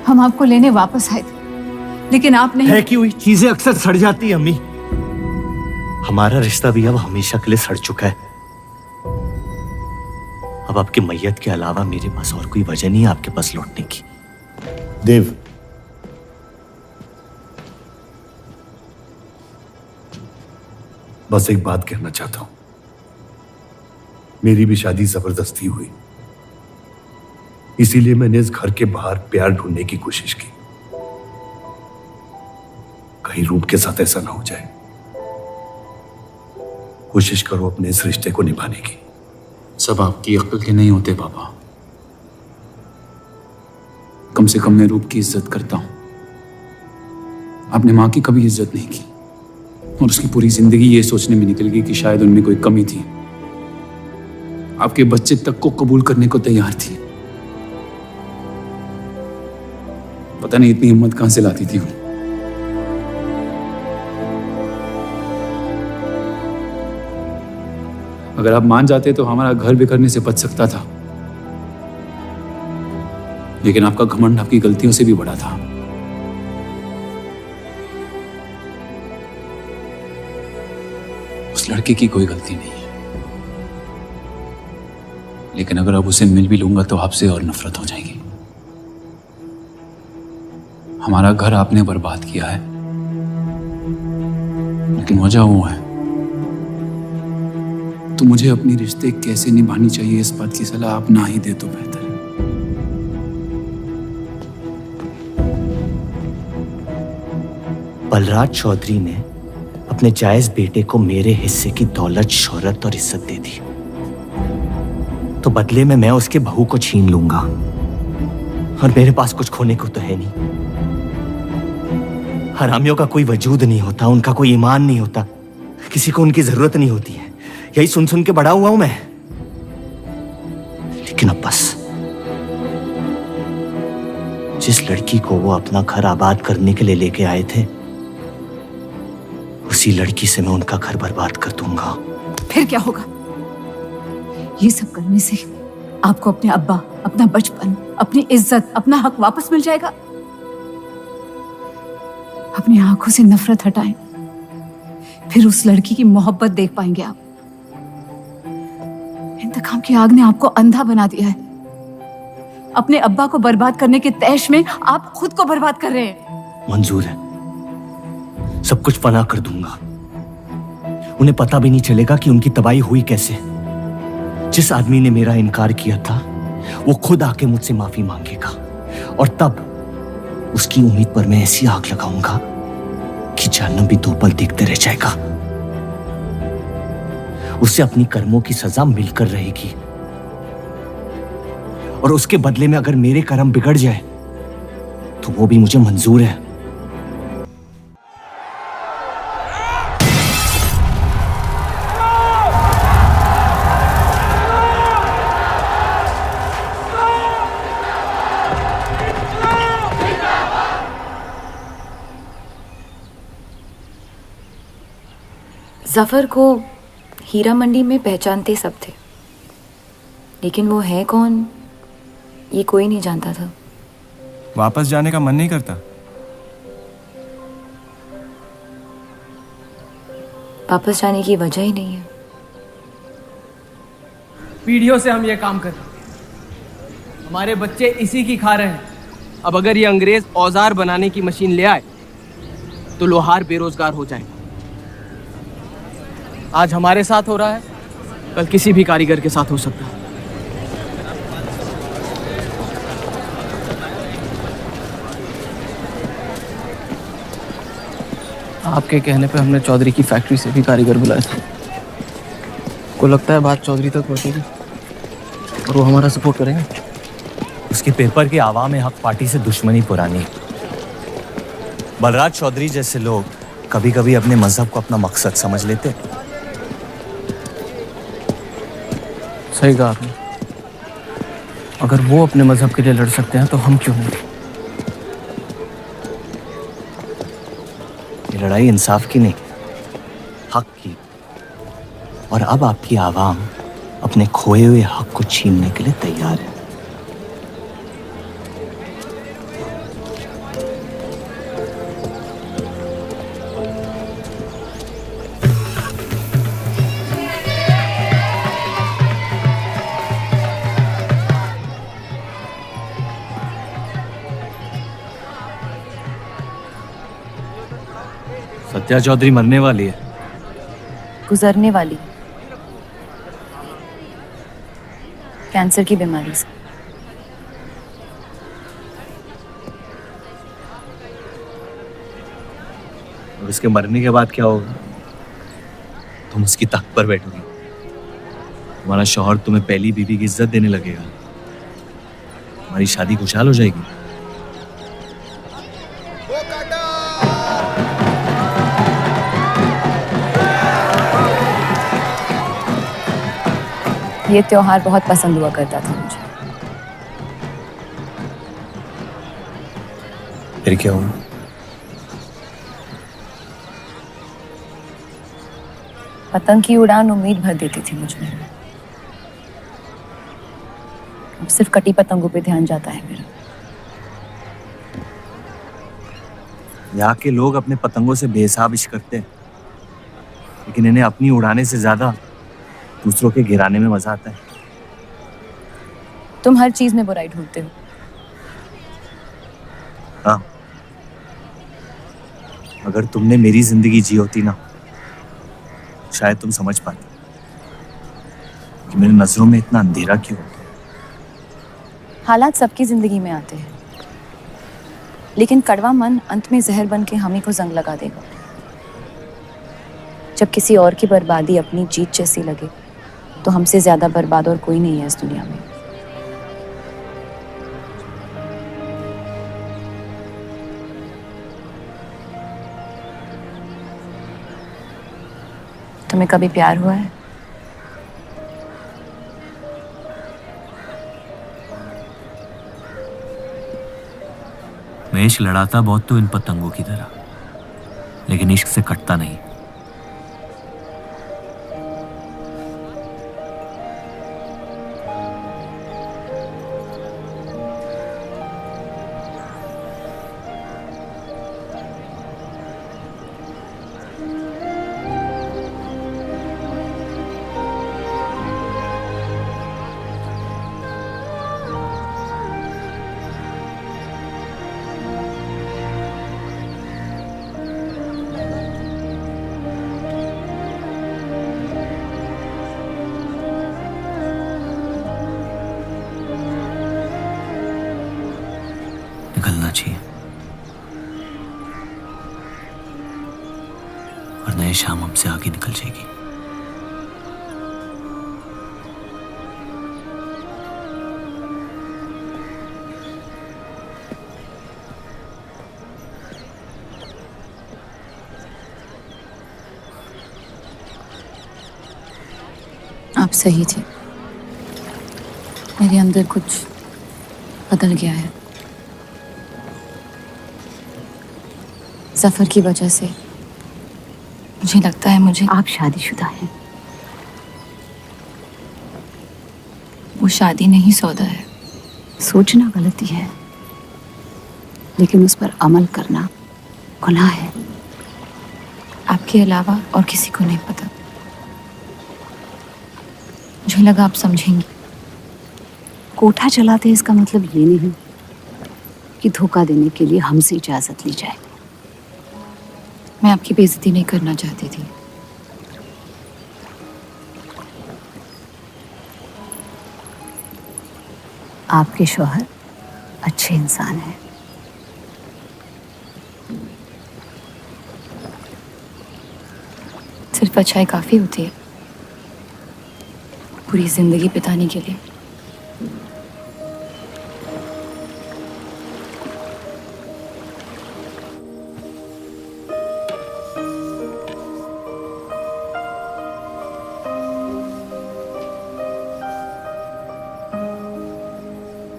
हम आपको लेने वापस आए थे, लेकिन आप नहीं। फेंकी हुई चीजें अक्सर सड़ जाती है अम्मी। हमारा रिश्ता भी अब हमेशा के लिए सड़ चुका है। अब आपकी मैयत के अलावा मेरे पास और कोई वजह नहीं है आपके पास लौटने की। देव, बस एक बात कहना चाहता हूं। मेरी भी शादी जबरदस्ती हुई, इसीलिए मैंने इस घर के बाहर प्यार ढूंढने की कोशिश की। कहीं रूप के साथ ऐसा ना हो जाए। कोशिश करो अपने इस रिश्ते को निभाने की। सब आपकी अक्ल के नहीं होते पापा। कम से कम मैं रूप की इज्जत करता हूं। आपने मां की कभी इज्जत नहीं की, और उसकी पूरी जिंदगी ये सोचने में निकल गई कि शायद उनमें कोई कमी थी। आपके बच्चे तक को कबूल करने को तैयार थी। पता नहीं इतनी हिम्मत कहां से लाती थी वो। अगर आप मान जाते तो हमारा घर बिखरने से बच सकता था, लेकिन आपका घमंड आपकी गलतियों से भी बड़ा था। उस लड़के की कोई गलती नहीं है, लेकिन अगर अब उसे मिल भी लूंगा तो आपसे और नफरत हो जाएगी। हमारा घर आपने बर्बाद किया है, लेकिन वजह वो है। तो मुझे अपनी रिश्ते कैसे निभानी चाहिए इस बात की सलाह आप ना ही दे तो बेहतर है। बलराज चौधरी ने अपने जायज बेटे को मेरे हिस्से की दौलत, शोहरत और इज्जत दे दी, तो बदले में मैं उसके बहू को छीन लूंगा, और मेरे पास कुछ खोने को तो है नहीं। हरामियों का कोई वजूद नहीं होता, उनका कोई ईमान नहीं होता, किसी को उनकी जरूरत नहीं होती है। यही सुन सुन के बड़ा हुआ हूं मैं। लेकिन अब बस, जिस लड़की को वो अपना घर आबाद करने के लिए लेके आए थे, उसी लड़की से मैं उनका घर बर्बाद कर दूंगा। फिर क्या होगा? ये सब करने से आपको अपने अब्बा, अपना बचपन, अपनी इज्जत, अपना हक वापस मिल जाएगा। अपनी आंखों से नफरत हटाएं, फिर उस लड़की की मोहब्बत देख पाएंगे आप। इंतकाम की आग ने आपको अंधा बना दिया है। अपने अब्बा को बर्बाद करने के तैश में आप खुद को बर्बाद कर रहे हैं। मंजूर है, सब कुछ फना कर दूंगा। उन्हें पता भी नहीं चलेगा कि उनकी तबाही हुई कैसे। जिस आदमी ने मेरा इनकार किया था, वो खुद आके मुझसे माफी मांगेगा, और तब उसकी उम्मीद पर मैं ऐसी आग लगाऊंगा कि जहन्नम भी 2 पल देखते रह जाएगा। उससे अपनी कर्मों की सजा मिलकर रहेगी, और उसके बदले में अगर मेरे कर्म बिगड़ जाए तो वो भी मुझे मंजूर है। जफर को हीरा मंडी में पहचानते सब थे, लेकिन वो है कौन ये कोई नहीं जानता था। वापस जाने का मन नहीं करता? वापस जाने की वजह ही नहीं है। पीढ़ियों से हम ये काम कर रहे हैं, हमारे बच्चे इसी की खा रहे हैं। अब अगर ये अंग्रेज औजार बनाने की मशीन ले आए तो लोहार बेरोजगार हो जाएगा। आज हमारे साथ हो रहा है, कल किसी भी कारीगर के साथ हो सकता है। आपके कहने पे हमने चौधरी की फैक्ट्री से भी कारीगर बुलाए थे। को लगता है बात चौधरी तक पहुंचेगी और वो हमारा सपोर्ट करेंगे। उसके पेपर के आवाम हक पार्टी से दुश्मनी पुरानी है। बलराज चौधरी जैसे लोग कभी कभी अपने मजहब को अपना मकसद समझ लेते। सही कहा आपने। अगर वो अपने मजहब के लिए लड़ सकते हैं तो हम क्यों नहीं? ये लड़ाई इंसाफ की नहीं, हक की। और अब आपकी आवाम अपने खोए हुए हक को छीनने के लिए तैयार है। सत्या चौधरी मरने वाली है। गुजरने वाली, कैंसर की बीमारी से। और उसके मरने के बाद क्या होगा? तुम उसकी तख्त पर बैठोगी, तुम्हारा शौहर तुम्हें पहली बीवी की इज्जत देने लगेगा, हमारी शादी खुशहाल हो जाएगी। ये त्योहार बहुत पसंद हुआ करता था मुझे। फिर क्या हुआ? पतंग की उड़ान उम्मीद भर देती थी मुझमें। अब सिर्फ कटी पतंगों पे ध्यान जाता है मेरा। यहाँ के लोग अपने पतंगों से बेहिसाब इश्क करते हैं, लेकिन इन्हें अपनी उड़ाने से ज्यादा दूसरों के गिराने में मजा आता है। तुम हर चीज में बुराई ढूंढते हो। हाँ, अगर तुमने मेरी जिंदगी जी होती ना, शायद तुम समझ पाते कि मेरी नजरों में इतना अंधेरा क्यों होता है। हालात सबकी जिंदगी में आते हैं, लेकिन कड़वा मन अंत में जहर बन के हम ही को जंग लगा देगा। जब किसी और की बर्बादी अपनी जीत जैसी लगे, तो हमसे ज्यादा बर्बाद और कोई नहीं है इस दुनिया में। तुम्हें कभी प्यार हुआ है? मैं इश्क लड़ाता बहुत तो इन पतंगों की तरह, लेकिन इश्क से कटता नहीं। निकलना चाहिए, वरना ये शाम हमसे आगे निकल जाएगी। आप सही थे, मेरे अंदर कुछ बदल गया है। जफर की वजह से मुझे लगता है मुझे। आप शादीशुदा हैं। वो शादी नहीं सौदा है। सोचना गलती है, लेकिन उस पर अमल करना गुनाह है। आपके अलावा और किसी को नहीं पता। मुझे लगा आप समझेंगी। कोठा चलाते हैं इसका मतलब ये नहीं कि धोखा देने के लिए हमसे इजाजत ली जाए। मैं आपकी बेइज्जती नहीं करना चाहती थी। आपके शौहर अच्छे इंसान हैं। सिर्फ अच्छाई काफी होती है पूरी जिंदगी बिताने के लिए।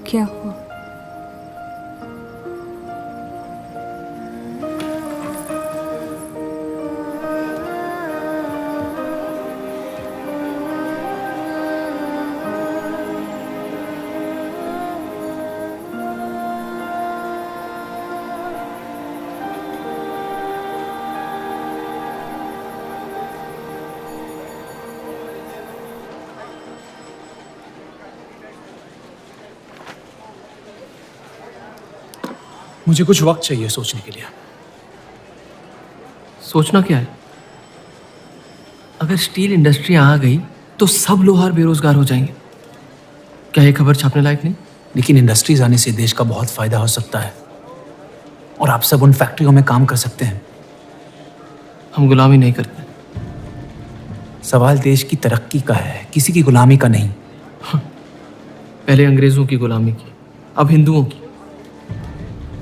क्या हुआ? मुझे कुछ वक्त चाहिए सोचने के लिए। सोचना क्या है? अगर स्टील इंडस्ट्री आ गई तो सब लोहार बेरोजगार हो जाएंगे। क्या ये खबर छापने लायक नहीं? लेकिन इंडस्ट्रीज आने से देश का बहुत फायदा हो सकता है और आप सब उन फैक्ट्रियों में काम कर सकते हैं। हम गुलामी नहीं करते। सवाल देश की तरक्की का है, किसी की गुलामी का नहीं। पहले अंग्रेजों की गुलामी की, अब हिंदुओं की।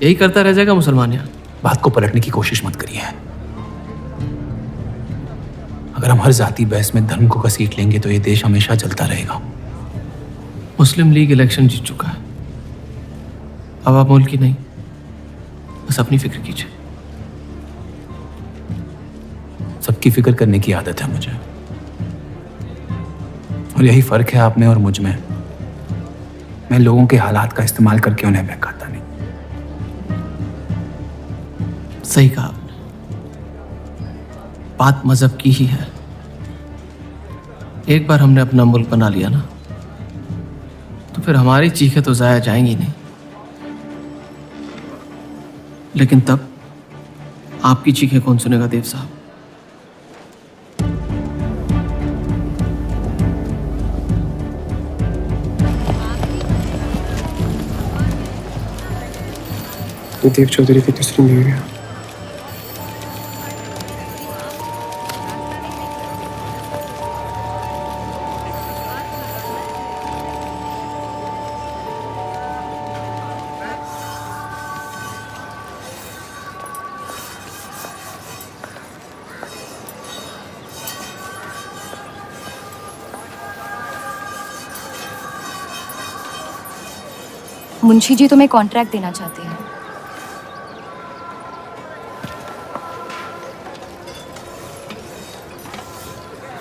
यही करता रह जाएगा मुसलमान यहाँ। बात को पलटने की कोशिश मत करिए। अगर हम हर जाति बहस में धर्म को घसीट लेंगे तो ये देश हमेशा चलता रहेगा। मुस्लिम लीग इलेक्शन जीत चुका है। अब आप मुल्क की नहीं, बस अपनी फिक्र कीजिए। सबकी फिक्र करने की आदत है मुझे, और यही फर्क है आप में और मुझ में। मैं लोगों के हालात का इस्तेमाल करके उन्हें बहकाता नहीं। सही कहा आपने। बात मजहब की ही है। एक बार हमने अपना मुल्क बना लिया ना, तो फिर हमारी चीखें तो जाया जाएंगी नहीं। लेकिन तब आपकी चीखें कौन सुनेगा देव साहब? देव चौधरी की तस्वीर मिल गया। मुंशी जी तुम्हें कॉन्ट्रैक्ट देना चाहते हैं।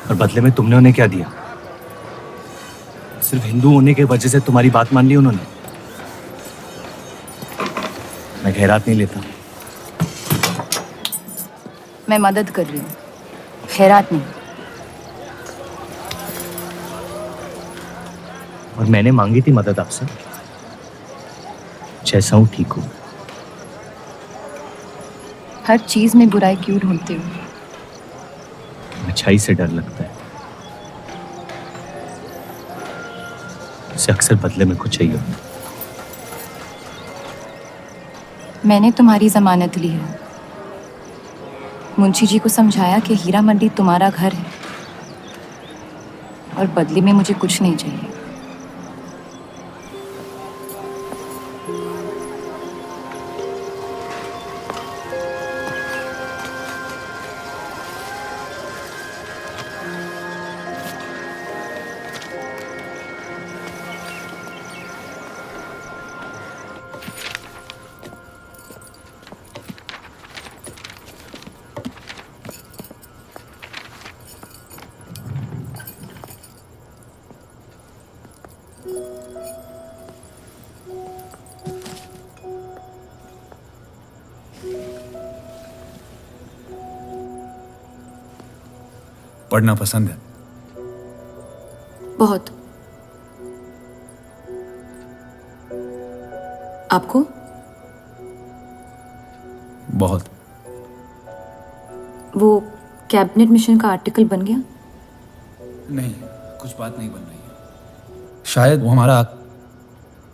और बदले में तुमने उन्हें क्या दिया? सिर्फ हिंदू होने की वजह से तुम्हारी बात मान ली उन्होंने? मैं खैरात नहीं लेता। मैं मदद कर रही हूँ, खैरात नहीं। और मैंने मांगी थी मदद आपसे। जैसा हूं ठीक हूं। हर चीज में बुराई क्यों ढूंढते हो? अच्छाई से डर लगता है। उसे अक्सर बदले में कुछ चाहिए होता। मैंने तुम्हारी जमानत ली है। मुंशी जी को समझाया कि हीरा मंडी तुम्हारा घर है और बदले में मुझे कुछ नहीं चाहिए। पढ़ना पसंद है? बहुत। आपको? बहुत। वो कैबिनेट मिशन का आर्टिकल बन गया? नहीं, कुछ बात नहीं बन रही है। शायद वो हमारा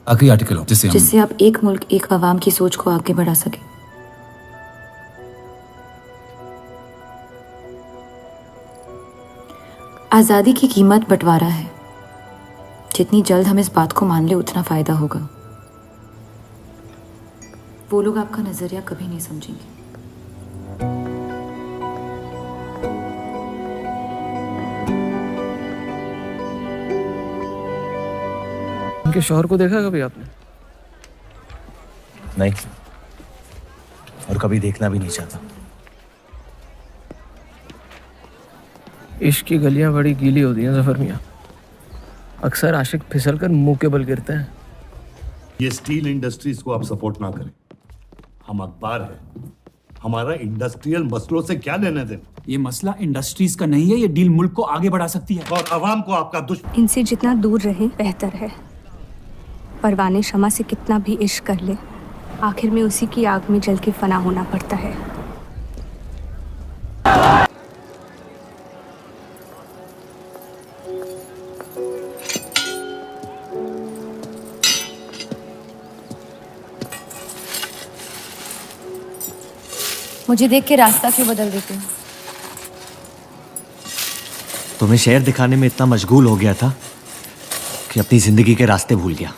आखिरी आर्टिकल हो जिससे आप एक मुल्क एक अवाम की सोच को आगे बढ़ा सके। आज़ादी की कीमत बंटवारा है। जितनी जल्द हम इस बात को मान ले उतना फायदा होगा। वो लोग आपका नजरिया कभी नहीं समझेंगे। उनके शौहर को देखा कभी आपने? नहीं, और कभी देखना भी नहीं चाहता। इश्क की गलियां बड़ी गीली होती हैं जफर मियाँ। अक्सर आशिक फिसल कर मुंह के बल गिरते हैं। ये स्टील इंडस्ट्रीज को आप सपोर्ट ना करें। हम अखबार है, हमारा इंडस्ट्रियल मसलों से क्या लेने दें। ये मसला इंडस्ट्रीज का नहीं है, ये डील मुल्क को आगे बढ़ा सकती है। और अवाम को आपका दुश्मन। इनसे जितना दूर रहे बेहतर है। परवाने शमा से कितना भी इश्क कर ले, आखिर में उसी की आग में जल के फना होना पड़ता है। मुझे देख के रास्ता क्यों बदल देते हो? तुम्हें शहर दिखाने में इतना मशगूल हो गया था कि अपनी जिंदगी के रास्ते भूल गया।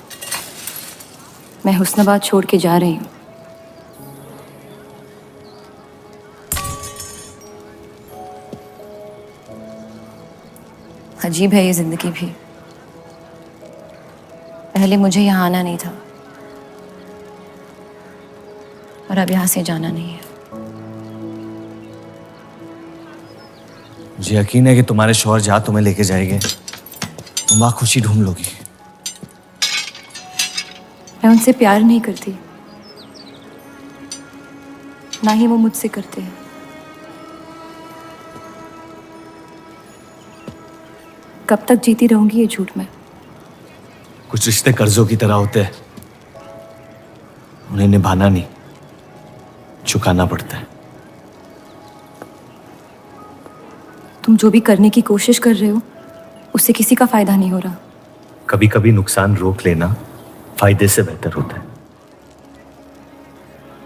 मैं हुस्नाबाद छोड़ के जा रही हूँ। अजीब है ये जिंदगी भी। पहले मुझे यहाँ आना नहीं था और अब यहाँ से जाना नहीं है। मुझे यकीन है कि तुम्हारे शौहर जहां तुम्हें लेके जाएंगे तुम वहां खुशी ढूंढ लोगी। मैं उनसे प्यार नहीं करती, ना ही वो मुझसे करते हैं। कब तक जीती रहूंगी ये झूठ में? कुछ रिश्ते कर्जों की तरह होते हैं, उन्हें निभाना नहीं, चुकाना पड़ता है। तुम जो भी करने की कोशिश कर रहे हो उससे किसी का फायदा नहीं हो रहा। कभी कभी नुकसान रोक लेना फायदे से बेहतर होता है।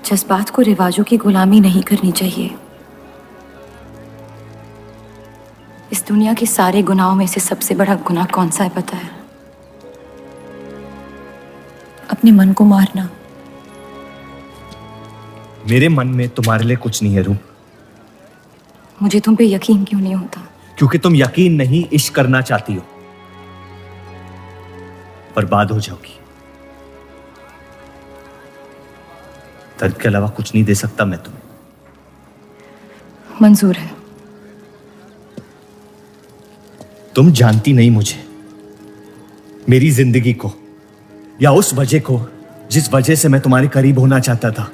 जज्बात को रिवाजों की गुलामी नहीं करनी चाहिए। इस दुनिया के सारे गुनाहों में से सबसे बड़ा गुनाह कौन सा है पता है? अपने मन को मारना। मेरे मन में तुम्हारे लिए कुछ नहीं है रूप। मुझे तुम पे यकीन क्यों नहीं होता? क्योंकि तुम यकीन नहीं इश्क करना चाहती हो। बर्बाद हो जाओगी। दर्द के अलावा कुछ नहीं दे सकता मैं तुम्हें। मंजूर है। तुम जानती नहीं मुझे, मेरी जिंदगी को, या उस वजह को जिस वजह से मैं तुम्हारे करीब होना चाहता था।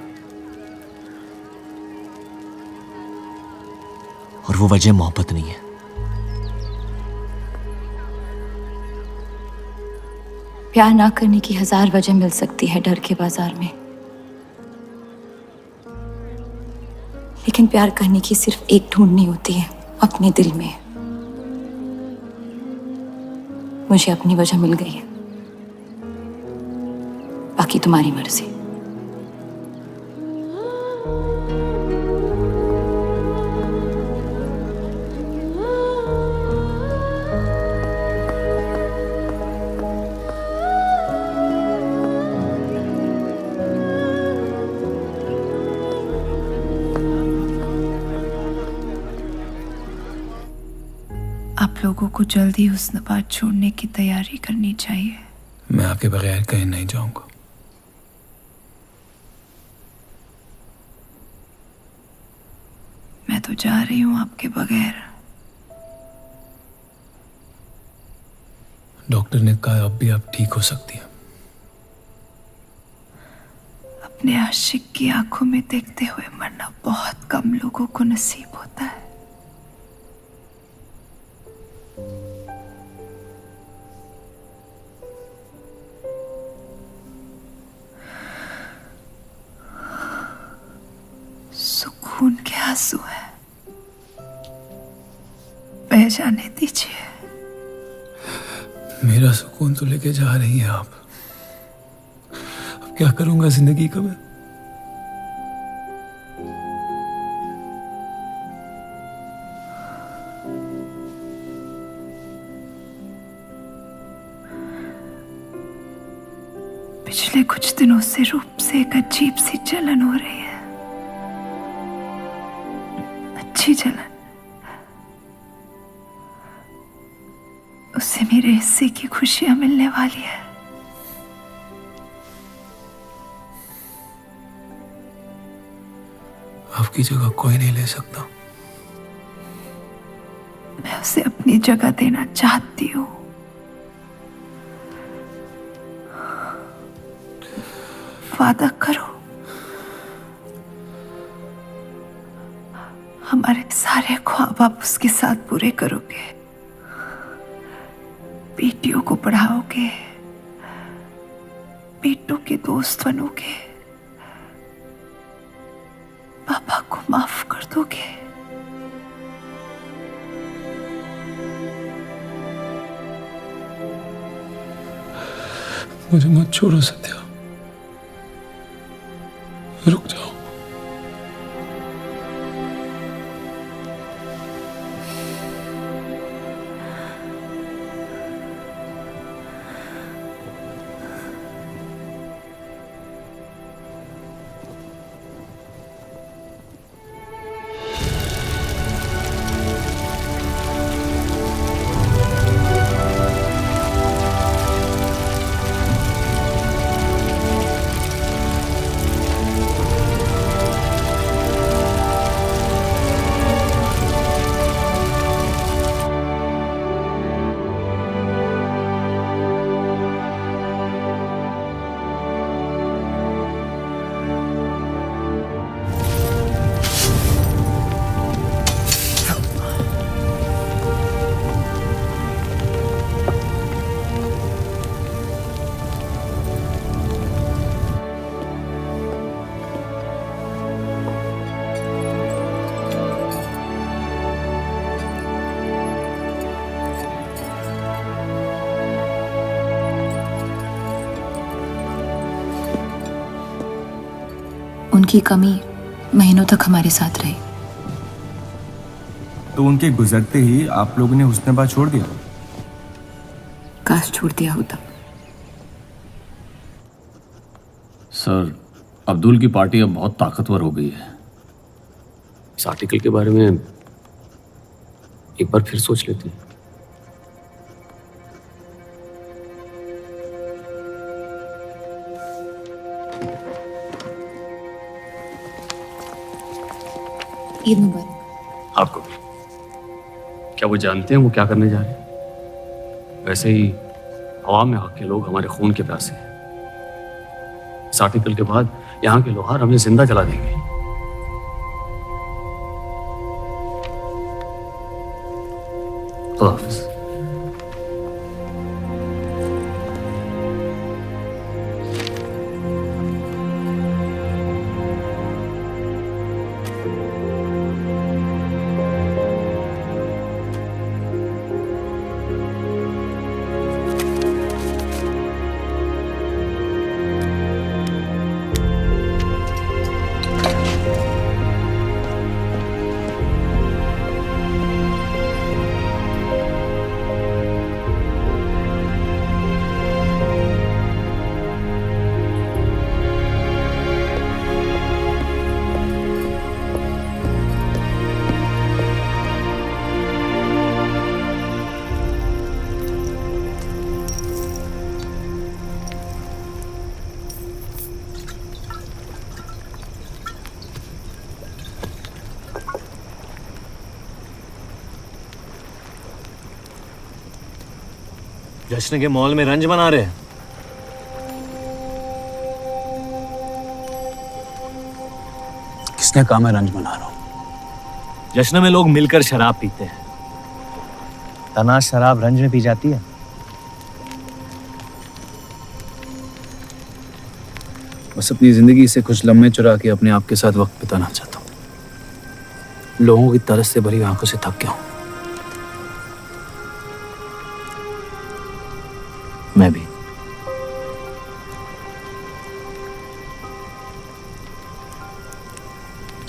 और वो वजह मोहब्बत नहीं है। प्यार ना करने की 1000 वजह मिल सकती है डर के बाजार में, लेकिन प्यार करने की सिर्फ एक ढूंढनी होती है अपने दिल में। मुझे अपनी वजह मिल गई है, बाकी तुम्हारी मर्जी। आप लोगों को जल्दी हुस्नाबाद छोड़ने की तैयारी करनी चाहिए। मैं आपके बगैर कहीं नहीं जाऊंगा। मैं तो जा रही हूँ आपके बगैर। डॉक्टर ने कहा अब भी आप ठीक हो सकती हैं। अपने आशिक की आंखों में देखते हुए मरना बहुत कम लोगों को नसीब होता है। खून के आंसू हैं, बह जाने दीजिए। मेरा सुकून तो लेके जा रही हैं आप। अब क्या करूंगा जिंदगी का मैं? पिछले कुछ दिनों से रूप से एक अजीब सी जलन हो रही है, अच्छी जलन। उसे मेरे हिस्से की खुशियां मिलने वाली है। आपकी जगह कोई नहीं ले सकता। मैं उसे अपनी जगह देना चाहती हूँ। वादा करो, हमारे सारे ख्वाब आप उसके साथ पूरे करोगे, बेटियों को पढ़ाओगे, बेटों के दोस्त बनोगे, पापा को माफ कर दोगे। मुझे मत छोड़ो सत्या, रुक जाओ। उनकी कमी महीनों तक हमारे साथ रही। तो उनके गुजरते ही आप लोगों ने हुस्नबाज छोड़ दिया? काश छोड़ दिया होता। सर, अब्दुल की पार्टी अब बहुत ताकतवर हो गई है। इस आर्टिकल के बारे में एक बार फिर सोच लेते हैं। ईद मुबारक। आपको भी। क्या वो जानते हैं वो क्या करने जा रहे हैं? वैसे ही अवाम में हक के लोग हमारे खून के प्यासे हैं। इस आर्टिकल के बाद यहाँ के लोहार हमें जिंदा जला देंगे। खुदा हाफिज। जश्न के मॉल में रंज बना रहे हैं। किसने कहा मैं रंज बना रहा हूं? जश्न में लोग मिलकर शराब पीते हैं। तनाश शराब रंज में पी जाती है। बस अपनी जिंदगी से कुछ लम्हे चुरा के अपने आप के साथ वक्त बिताना चाहता हूँ। लोगों की तरस से भरी आंखों से थक गया हूं। मैं भी।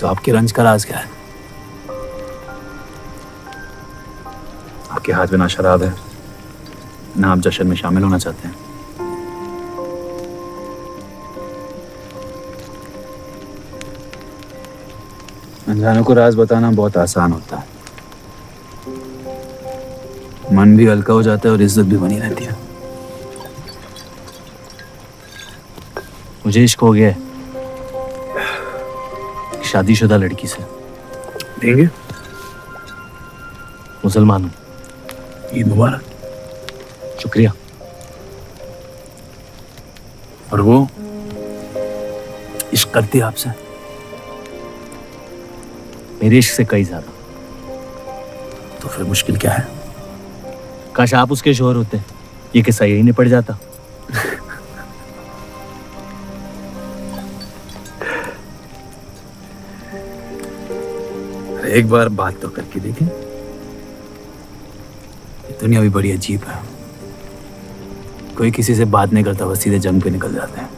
तो आपके रंज का राज क्या है? आपके हाथ में ना शराब है, ना आप जश्न में शामिल होना चाहते हैं। अनजानों को राज बताना बहुत आसान होता है, मन भी हल्का हो जाता है और इज्जत भी बनी रहती है। मुझे इश्क हो गया है शादीशुदा लड़की से। देंगे? मुसलमान हूं। ईद मुबारक। शुक्रिया। और वो इश्क करती है आपसे? मेरे इश्क से कई ज्यादा। तो फिर मुश्किल क्या है? काश आप उसके शोहर होते, ये किस्सा यही निपट जाता। एक बार बात तो करके देखें। दुनिया भी बड़ी अजीब है, कोई किसी से बात नहीं करता, बस सीधे जंग पे निकल जाते हैं।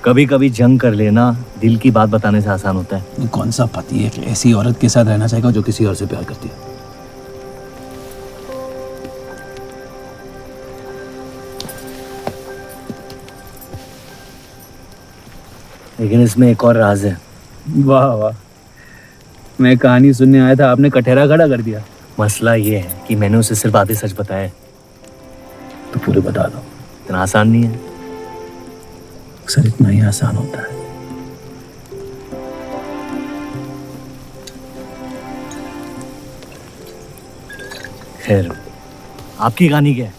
कभी कभी जंग कर लेना दिल की बात बताने से आसान होता है। कौन सा पति है कि ऐसी औरत के साथ रहना चाहेगा जो किसी और से प्यार करती है? लेकिन इसमें एक और राज है। वाह वाह, मैं कहानी सुनने आया था, आपने कटहरा खड़ा कर दिया। मसला ये है कि मैंने उसे सिर्फ आधे सच बताए। तो पूरे बता दो। इतना आसान नहीं है। अक्सर इतना ही आसान होता है। खैर, आपकी कहानी क्या है?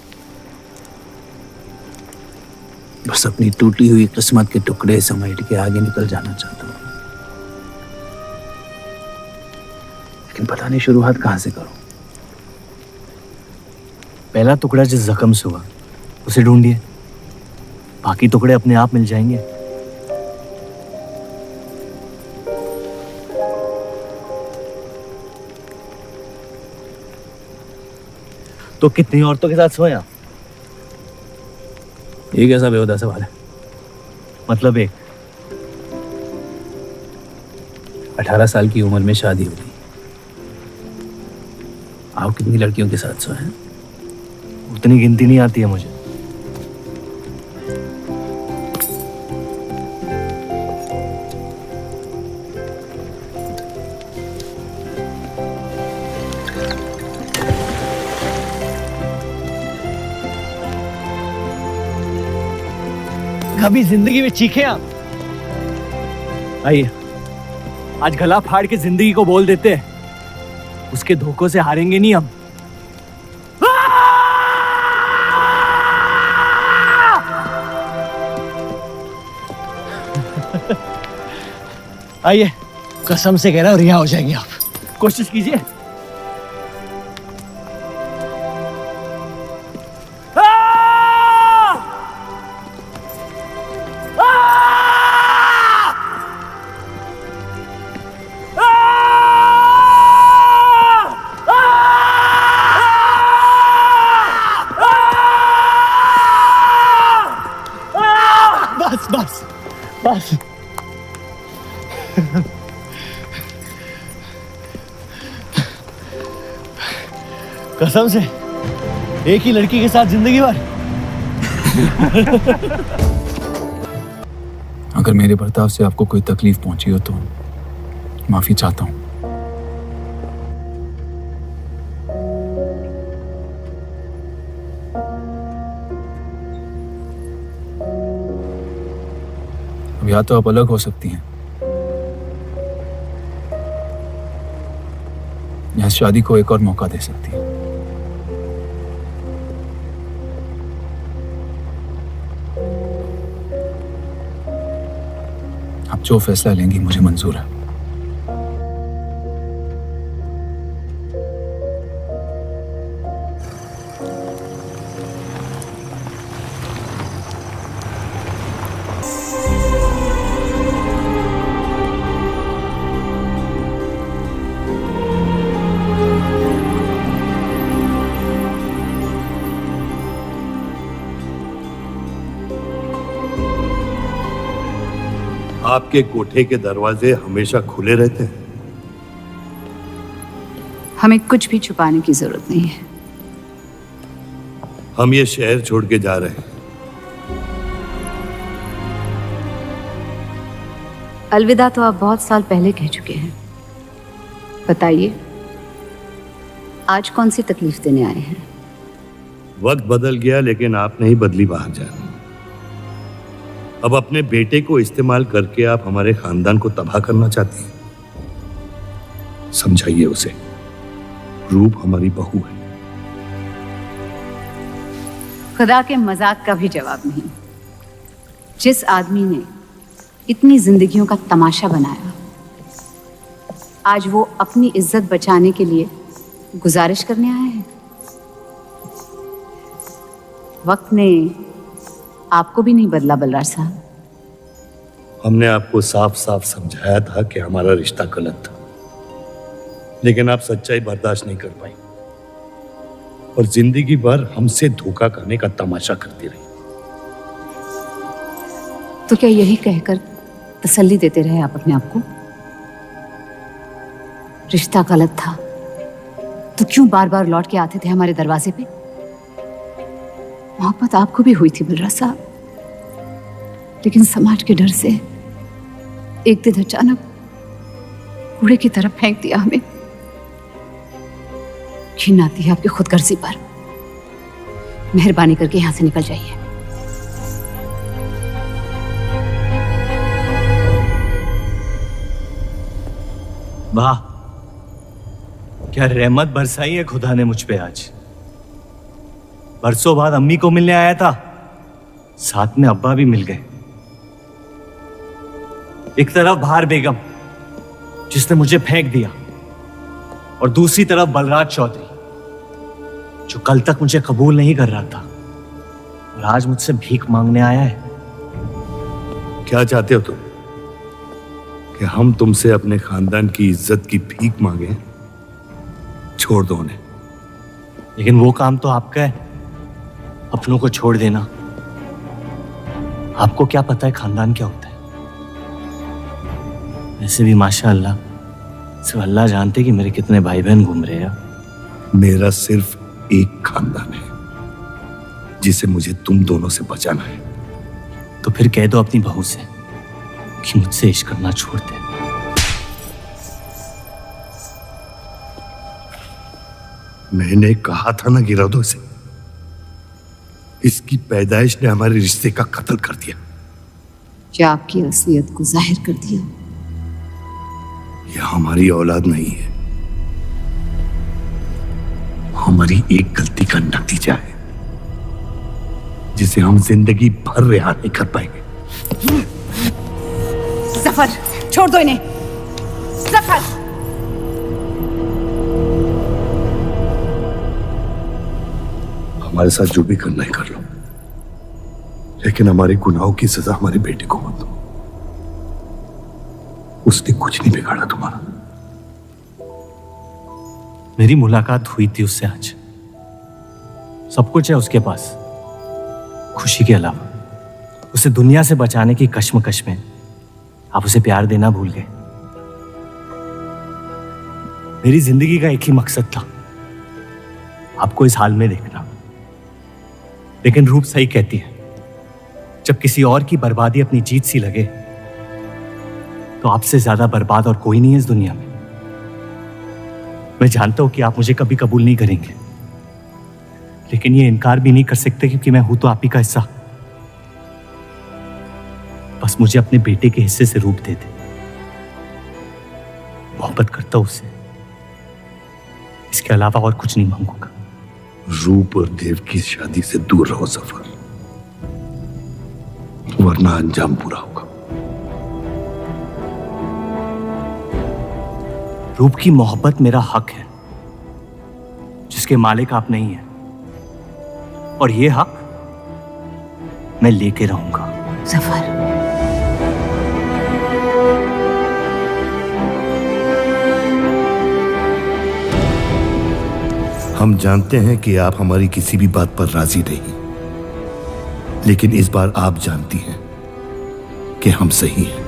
बस अपनी टूटी हुई किस्मत के टुकड़े समेट के आगे निकल जाना चाहता हूँ, लेकिन पता नहीं शुरुआत कहां से करूं। पहला टुकड़ा जिस जख्म से हुआ उसे ढूंढिए, बाकी टुकड़े अपने आप मिल जाएंगे। तो कितनी औरतों के साथ सोए आप? ये कैसा बेहुदा सवाल है? मतलब एक 18 साल की उम्र में शादी होगी, आप कितनी लड़कियों के साथ सोए हैं? उतनी गिनती नहीं आती है मुझे। कभी जिंदगी में चीखे आप? आइए, आज गला फाड़ के जिंदगी को बोल देते हैं, उसके धोखों से हारेंगे नहीं हम। आइए, कसम से कह रहा हूं रिहा हो जाएंगे आप। कोशिश कीजिए। बस बस बस। कसम से एक ही लड़की के साथ जिंदगी भर। अगर मेरे बर्ताव से आपको कोई तकलीफ पहुंची हो तो माफी चाहता हूं। अब या तो आप अलग हो सकती हैं या इस शादी को एक और मौका दे सकती हैं। आप जो फैसला लेंगी मुझे मंजूर है। आपके कोठे के दरवाजे हमेशा खुले रहते हैं। हमें कुछ भी छुपाने की जरूरत नहीं है। हम ये शहर छोड़ के जा रहे हैं। अलविदा तो आप बहुत साल पहले कह चुके हैं। बताइए, आज कौन सी तकलीफ देने आए हैं? वक्त बदल गया, लेकिन आप नहीं बदली बाहर जान। अब अपने बेटे को इस्तेमाल करके आप हमारे खानदान को तबाह करना चाहती हैं। समझाइए उसे, रूप हमारी बहू है। खुदा के मजाक का भी जवाब नहीं। जिस आदमी ने इतनी जिंदगियों का तमाशा बनाया, आज वो अपनी इज्जत बचाने के लिए गुजारिश करने आए हैं। वक्त ने आपको भी नहीं बदला बलराज साहब। हमने आपको साफ साफ समझाया था कि हमारा रिश्ता गलत था, लेकिन आप सच्चाई बर्दाश्त नहीं कर पाई और जिंदगी भर हमसे धोखा खाने का तमाशा करती रही। तो क्या यही कहकर तसल्ली देते रहे आप अपने आप को? रिश्ता गलत था तो क्यों बार बार लौट के आते थे हमारे दरवाजे पे? मोहब्बत आपको भी हुई थी बलराज साहब, लेकिन समाज के डर से एक दिन अचानक कूड़े की तरफ फेंक दिया हमें। घिन आती है आपकी खुदगर्जी पर। मेहरबानी करके यहां से निकल जाइए। वाह, क्या रहमत बरसाई है खुदा ने मुझ पे आज। बरसों बाद अम्मी को मिलने आया था, साथ में अब्बा भी मिल गए। एक तरफ बहार बेगम जिसने मुझे फेंक दिया और दूसरी तरफ बलराज चौधरी जो कल तक मुझे कबूल नहीं कर रहा था और आज मुझसे भीख मांगने आया है। क्या चाहते हो तुम? कि हम तुमसे अपने खानदान की इज्जत की भीख मांगे? छोड़ दो उन्हें। लेकिन वो काम तो आपका है, अपनों को छोड़ देना। आपको क्या पता है खानदान क्या होता है? वैसे भी माशाअल्लाह सिर्फ अल्लाह जानते कि मेरे कितने भाई बहन घूम रहे हैं। मेरा सिर्फ एक खानदान है जिसे मुझे तुम दोनों से बचाना है। तो फिर कह दो अपनी बहू से कि मुझसे इश्क करना छोड़ दे। मैंने कहा था ना गिरा दो इसे। इसकी पैदाइश ने हमारे रिश्ते का कत्ल कर दिया। क्या आपकी असलियत को जाहिर कर दिया? यह हमारी औलाद नहीं है, हमारी एक गलती का नतीजा है जिसे हम जिंदगी भर रिहा नहीं कर पाएंगे। जफर, छोड़ दो इन्हें। जफर, हमारे साथ जो भी करना है कर लो, लेकिन हमारे गुनाहों की सजा हमारे बेटे को मत दो। उसने कुछ नहीं बिगाड़ा तुम्हारा। मेरी मुलाकात हुई थी उससे आज। सब कुछ है उसके पास, खुशी के अलावा। उसे दुनिया से बचाने की कश्मकश में आप उसे प्यार देना भूल गए। मेरी जिंदगी का एक ही मकसद था, आपको इस हाल में देखना। लेकिन रूप सही कहती है, जब किसी और की बर्बादी अपनी जीत सी लगे तो आपसे ज्यादा बर्बाद और कोई नहीं है इस दुनिया में। मैं जानता हूं कि आप मुझे कभी कबूल नहीं करेंगे, लेकिन ये इनकार भी नहीं कर सकते क्योंकि मैं हूं तो आप ही का हिस्सा। बस मुझे अपने बेटे के हिस्से से रूप दे दे। मोहब्बत करता हूं उससे, इसके अलावा और कुछ नहीं मांगूंगा। रूप और देव की शादी से दूर रहो सफर, वरना अंजाम बुरा होगा। रूप की मोहब्बत मेरा हक है जिसके मालिक आप नहीं हैं, और ये हक मैं लेके रहूंगा। जफर, हम जानते हैं कि आप हमारी किसी भी बात पर राजी नहीं, लेकिन इस बार आप जानती हैं कि हम सही हैं।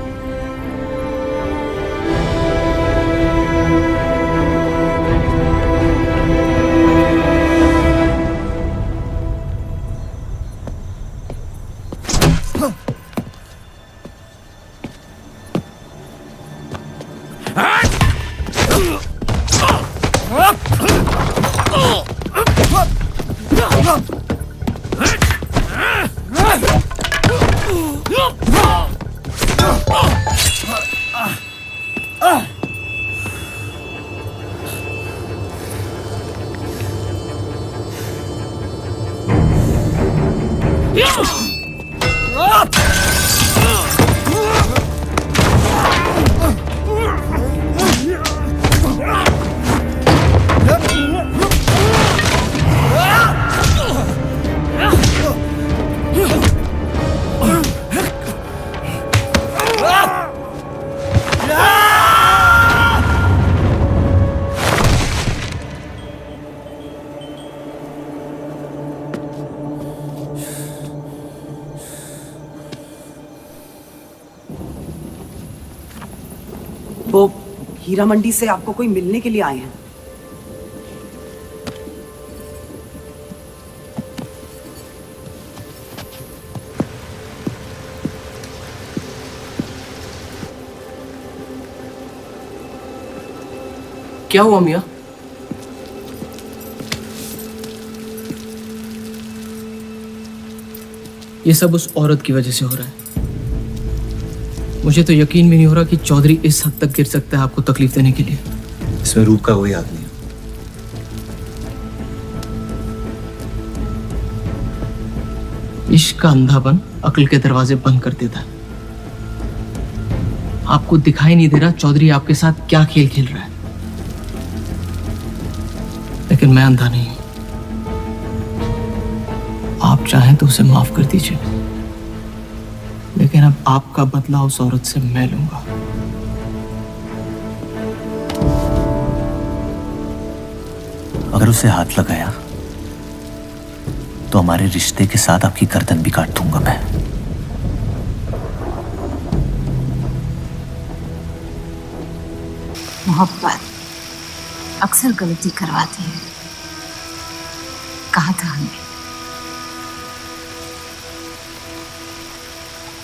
वो हीरा मंडी से आपको कोई मिलने के लिए आए हैं। क्या हुआ मियाँ? ये सब उस औरत की वजह से हो रहा है। मुझे तो यकीन भी नहीं हो रहा कि चौधरी इस हद तक गिर सकता है आपको तकलीफ देने के लिए। इसमें रूप का कोई हाथ नहीं है। इश्क का अंधापन अक्ल के दरवाजे बंद कर देता है। आपको दिखाई नहीं दे रहा चौधरी आपके साथ क्या खेल खेल रहा है, लेकिन मैं अंधा नहीं हूं। आप चाहें तो उसे माफ कर दीजिए, लेकिन अब आपका बदला उस औरत से मैं लूंगा। अगर उसे हाथ लगाया तो हमारे रिश्ते के साथ आपकी गर्दन भी काट दूंगा मैं। मोहब्बत अक्सर गलती करवाती है, कहा था हमने।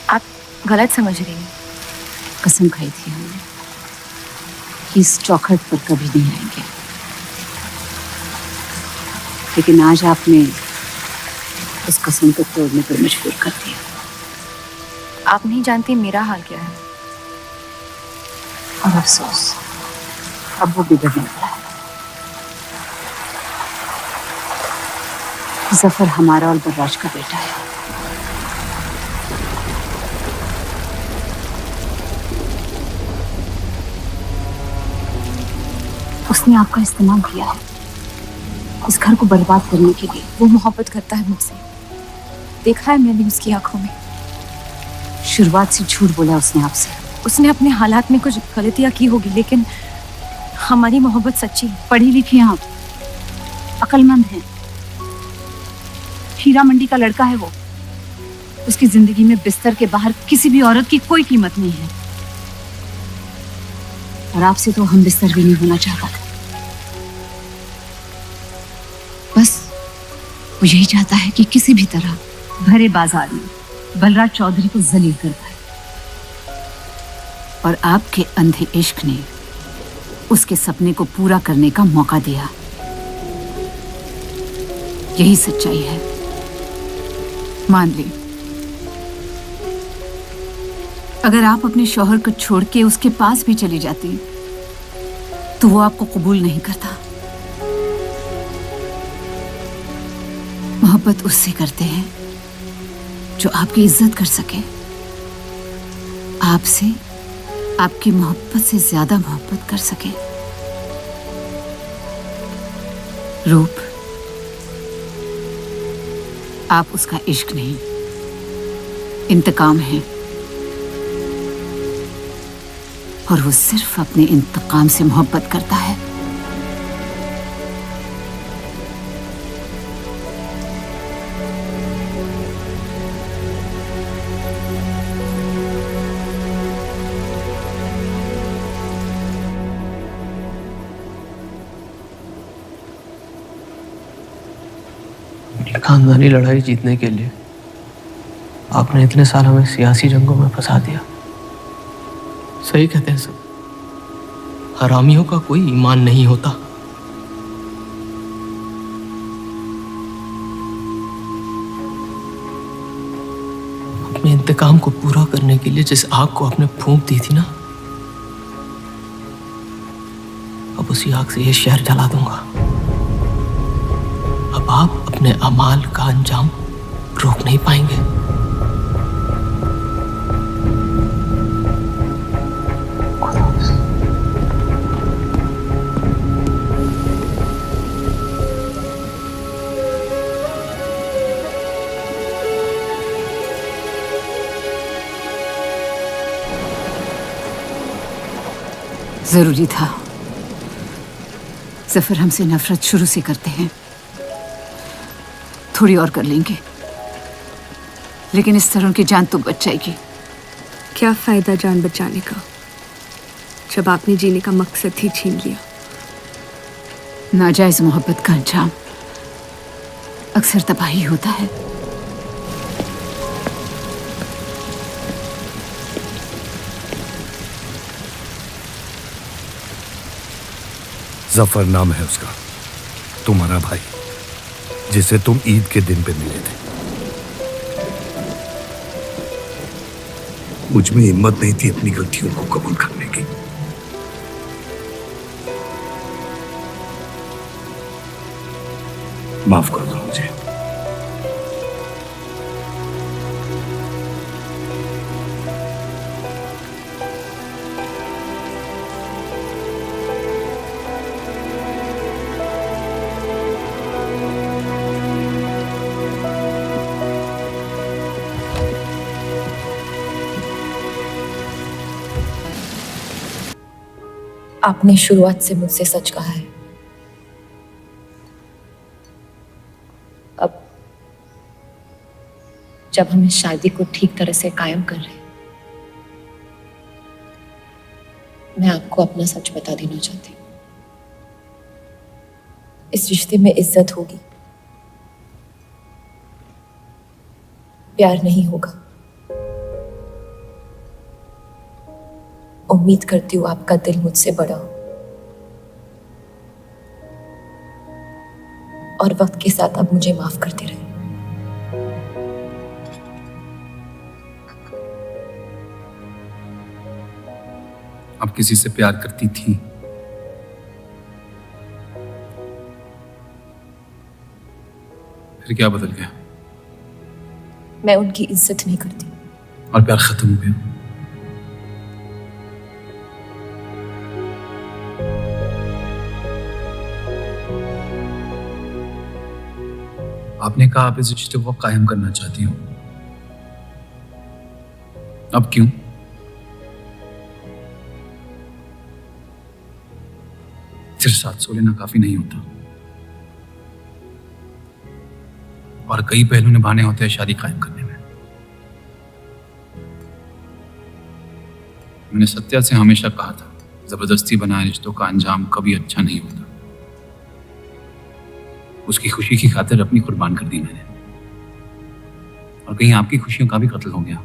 आप गलत समझ रही हैं। कसम खाई थी हमने कि इस चौखट पर कभी नहीं आएंगे, लेकिन आज आपने उस कसम को तोड़ने पर मजबूर कर दिया। आप नहीं जानती मेरा हाल क्या है। और अफसोस अब वो बिगड़ने वाला है। जफर हमारा और बर्राज का बेटा है। उसने आपका इस्तेमाल किया है इस घर को बर्बाद करने के लिए। वो मोहब्बत करता है मुझसे, देखा है मैंने उसकी आंखों में। शुरुआत से झूठ बोला उसने आपसे। उसने अपने हालात में कुछ गलतियां की होगी, लेकिन हमारी मोहब्बत सच्ची। पढ़ी लिखी हैं आप, अक्लमंद हैं। हीरा मंडी का लड़का है वो। उसकी जिंदगी में बिस्तर के बाहर किसी भी औरत की कोई कीमत नहीं है। और आपसे तो हम बिस्तर भी नहीं होना चाहता था। बस वो यही चाहता है कि किसी भी तरह भरे बाजार में बलराज चौधरी को जलील कर पाए। और आपके अंधे इश्क ने उसके सपने को पूरा करने का मौका दिया। यही सच्चाई है, मान ली। अगर आप अपने शौहर को छोड़ के उसके पास भी चली जाती तो वो आपको कबूल नहीं करता। मोहब्बत उससे करते हैं जो आपकी इज्जत कर सके। आपसे आपकी मोहब्बत से ज्यादा मोहब्बत कर सके। रूप, आप उसका इश्क नहीं, इंतकाम है। और वो सिर्फ अपने इंतकाम से मोहब्बत करता है। खानदानी लड़ाई जीतने के लिए आपने इतने साल हमें सियासी जंगों में फंसा दिया। सही कहते हैं सब, हरामियों का कोई ईमान नहीं होता। अपने इंतकाम को पूरा करने के लिए जिस आग को आपने फूंक दी थी ना, अब उसी आग से ये शहर जला दूंगा। अब आप अपने अमाल का अंजाम रोक नहीं पाएंगे। जरूरी था। जफर हमसे नफरत शुरू से करते हैं। थोड़ी और कर लेंगे, लेकिन इस तरह उनकी जान तो बच जाएगी। क्या फायदा जान बचाने का जब आपने जीने का मकसद ही छीन लिया। नाजायज मोहब्बत का अंजाम अक्सर तबाही होता है। जफर नाम है उसका, तुम्हारा भाई, जिसे तुम ईद के दिन पे मिले थे। मुझ में हिम्मत नहीं थी अपनी गलतियों को कबूल करने की। माफ कर दो मुझे। आपने शुरुआत से मुझसे सच कहा है। अब जब हम इस शादी को ठीक तरह से कायम कर रहे हैं, मैं आपको अपना सच बता देना चाहती हूँ। इस रिश्ते में इज्जत होगी, प्यार नहीं होगा। उम्मीद करती हूँ आपका दिल मुझसे बड़ा हो और वक्त के साथ आप मुझे माफ करते रहे। आप किसी से प्यार करती थी? फिर क्या बदल गया? मैं उनकी इज्जत नहीं करती। और प्यार खत्म हो गया? आपने कहा आप इस रिश्ते को कायम करना चाहती हो। अब क्यों? सिर्फ 700 लेना काफी नहीं होता, और कई पहलू निभाने होते हैं शादी कायम करने में। मैंने सत्या से हमेशा कहा था, जबरदस्ती बनाए रिश्तों का अंजाम कभी अच्छा नहीं होता। उसकी खुशी की खातिर अपनी कुर्बान कर दी मैंने, और कहीं आपकी खुशियों का भी कत्ल हो गया,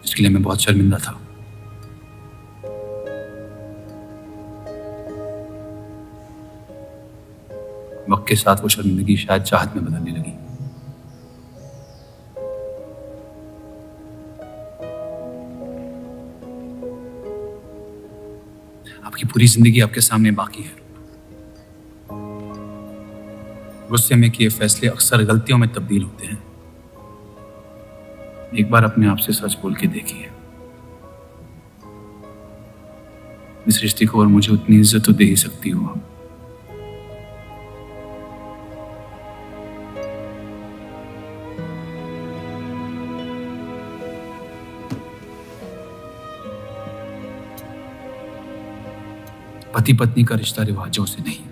जिसके लिए मैं बहुत शर्मिंदा था। वक्त के साथ वो शर्मिंदगी शायद चाहत में बदलने लगी। आपकी पूरी जिंदगी आपके सामने बाकी है। गुस्से में किए फैसले अक्सर गलतियों में तब्दील होते हैं। एक बार अपने आप से सच बोल के देखिए। इस रिश्ते को और मुझे उतनी इज्जत तो दे ही सकती हो। पति पत्नी का रिश्ता रिवाजों से नहीं,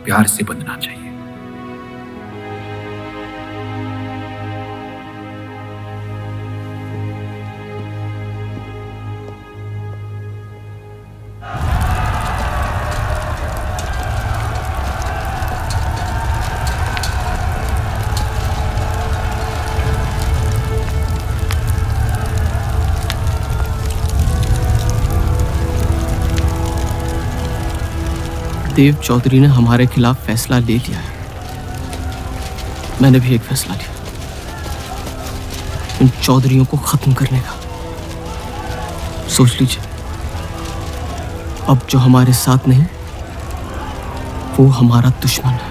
प्यार से बंधना चाहिए। देव चौधरी ने हमारे खिलाफ फैसला ले लिया है। मैंने भी एक फैसला लिया, इन चौधरियों को खत्म करने का। सोच लीजिए, अब जो हमारे साथ नहीं, वो हमारा दुश्मन है।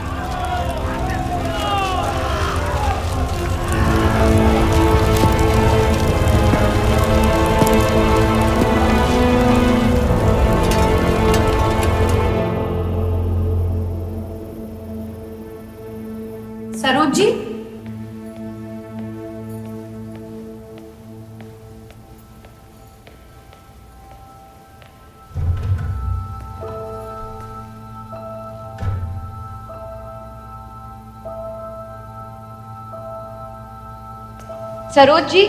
सरोज जी।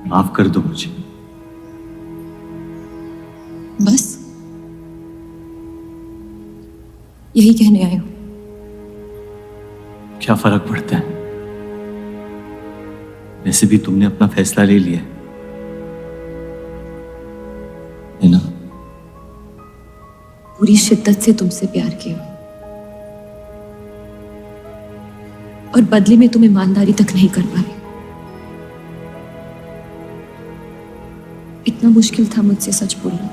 माफ कर दो मुझे। बस यही कहने आए हो? क्या फर्क पड़ता है? वैसे भी तुमने अपना फैसला ले लिया है ना? पूरी शिद्दत से तुमसे प्यार किया और बदले में तुम ईमानदारी तक नहीं कर पाए। इतना मुश्किल था मुझसे सच बोलना।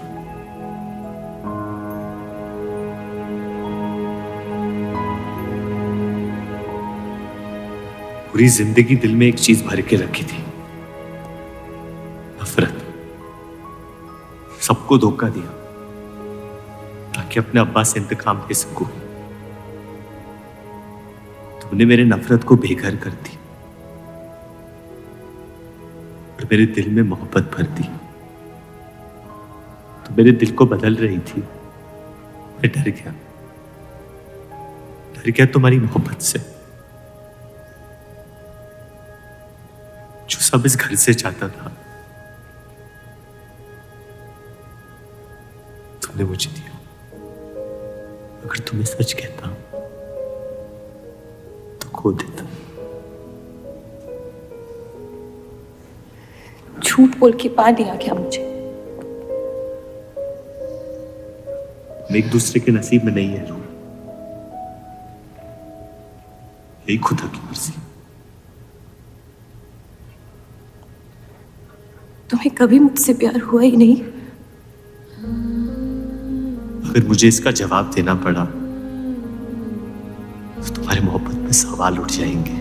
पूरी जिंदगी दिल में एक चीज भर के रखी थी, नफरत। सबको धोखा दिया ताकि अपने अब्बा से इंतकाम ले सकूं। तुमने मेरे नफरत को बेघर कर दी और मेरे दिल में मोहब्बत भर दी। तो मेरे दिल को बदल रही थी। मैं डर गया तुम्हारी मोहब्बत से, जो सब इस घर से चाहता था तुमने मुझे दिया। अगर तुम्हें सच कहता तो खो देता। झूठ बोल के पा लिया क्या मुझे? हम एक दूसरे के नसीब में नहीं है रूह, यही खुदा की मर्जी। तुम्हें कभी मुझसे प्यार हुआ ही नहीं? अगर मुझे इसका जवाब देना पड़ा तो तुम्हारी मोहब्बत में सवाल उठ जाएंगे।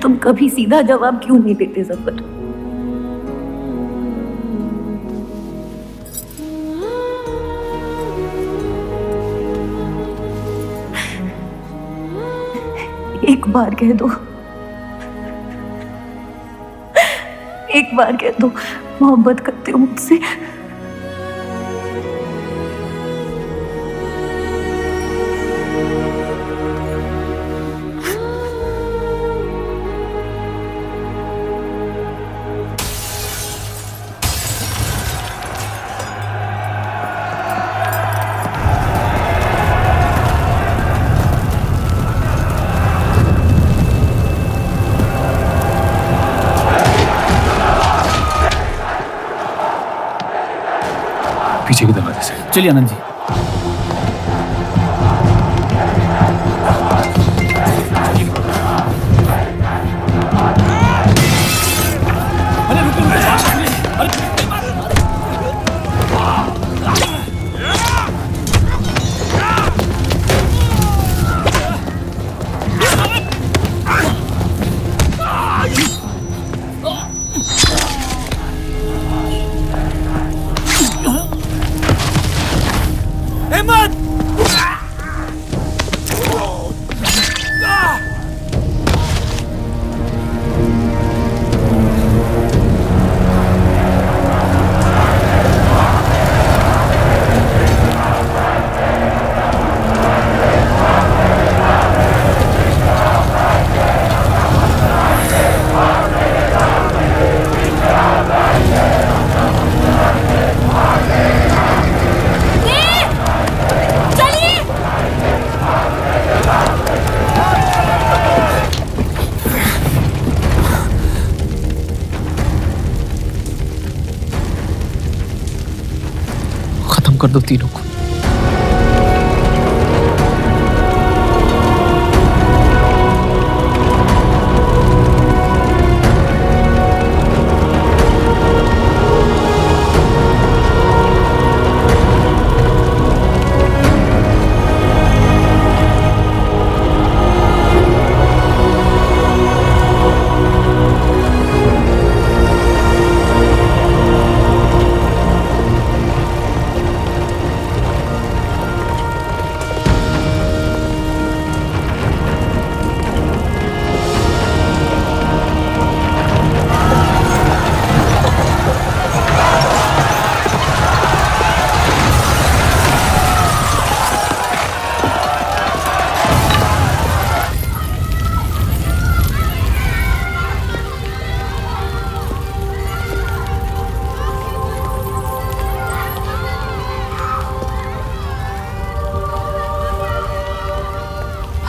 तुम कभी सीधा जवाब क्यों नहीं देते जफर? एक बार कह दो, एक बार कह दो मोहब्बत करते हो मुझसे। पीछे के दरवाजे से। चलिए आनंद जी। कर दो तीनों को।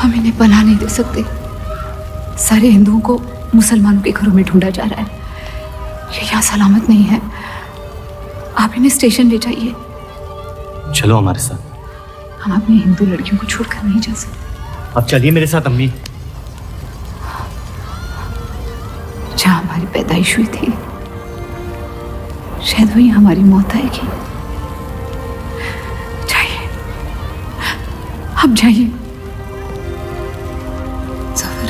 हम इन्हें पनाह नहीं दे सकते। सारे हिंदुओं को मुसलमानों के घरों में ढूंढा जा रहा है। ये यहाँ सलामत नहीं है। आप इन्हें स्टेशन ले जाइए। चलो हमारे साथ। हम अपनी हिंदू लड़कियों को छोड़कर नहीं जा सकते। अब चलिए मेरे साथ अम्मी। जहाँ हमारी पैदाइश हुई थी शायद वही हमारी मौत आएगी। जाइए, अब जाइए। सफर।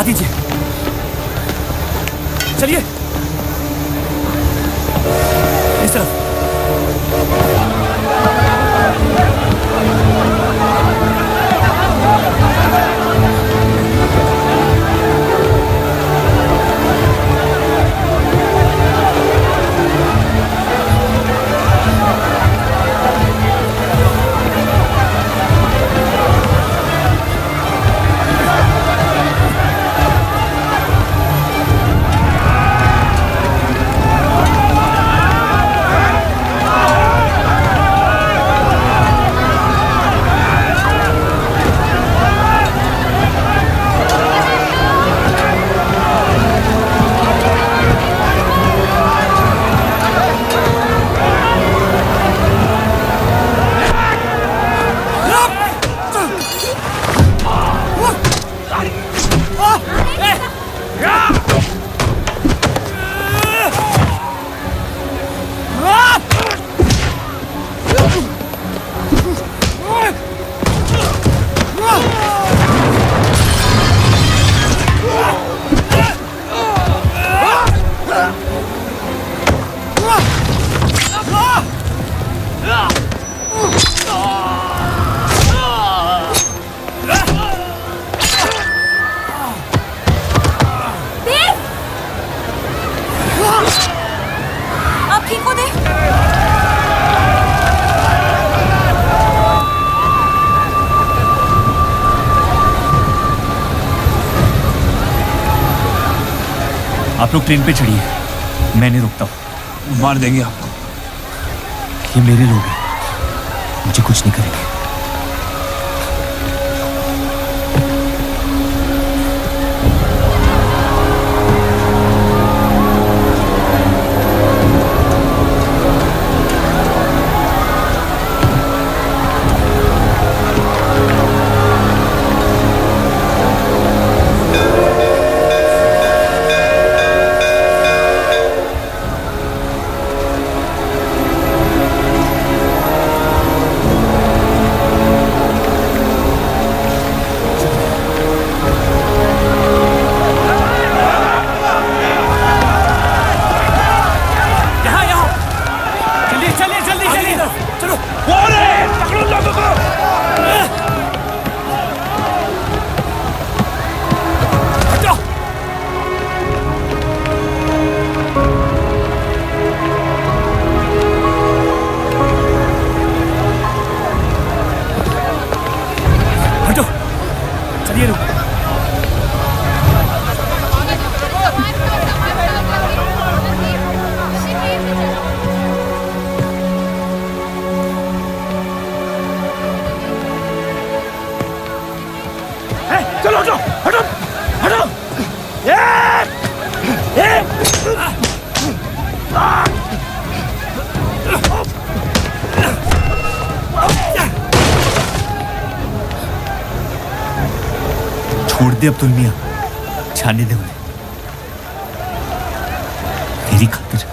दीजिए, चलिए इस तरफ। आप लोग ट्रेन पे चढ़िए, मैं नहीं रुकता हूँ। मार देंगे आपको। ये मेरे लोग हैं, मुझे कुछ नहीं करेंगे। छोड़ दे अब्दुल मियां, जाने दे उन्हें मेरी खातिर।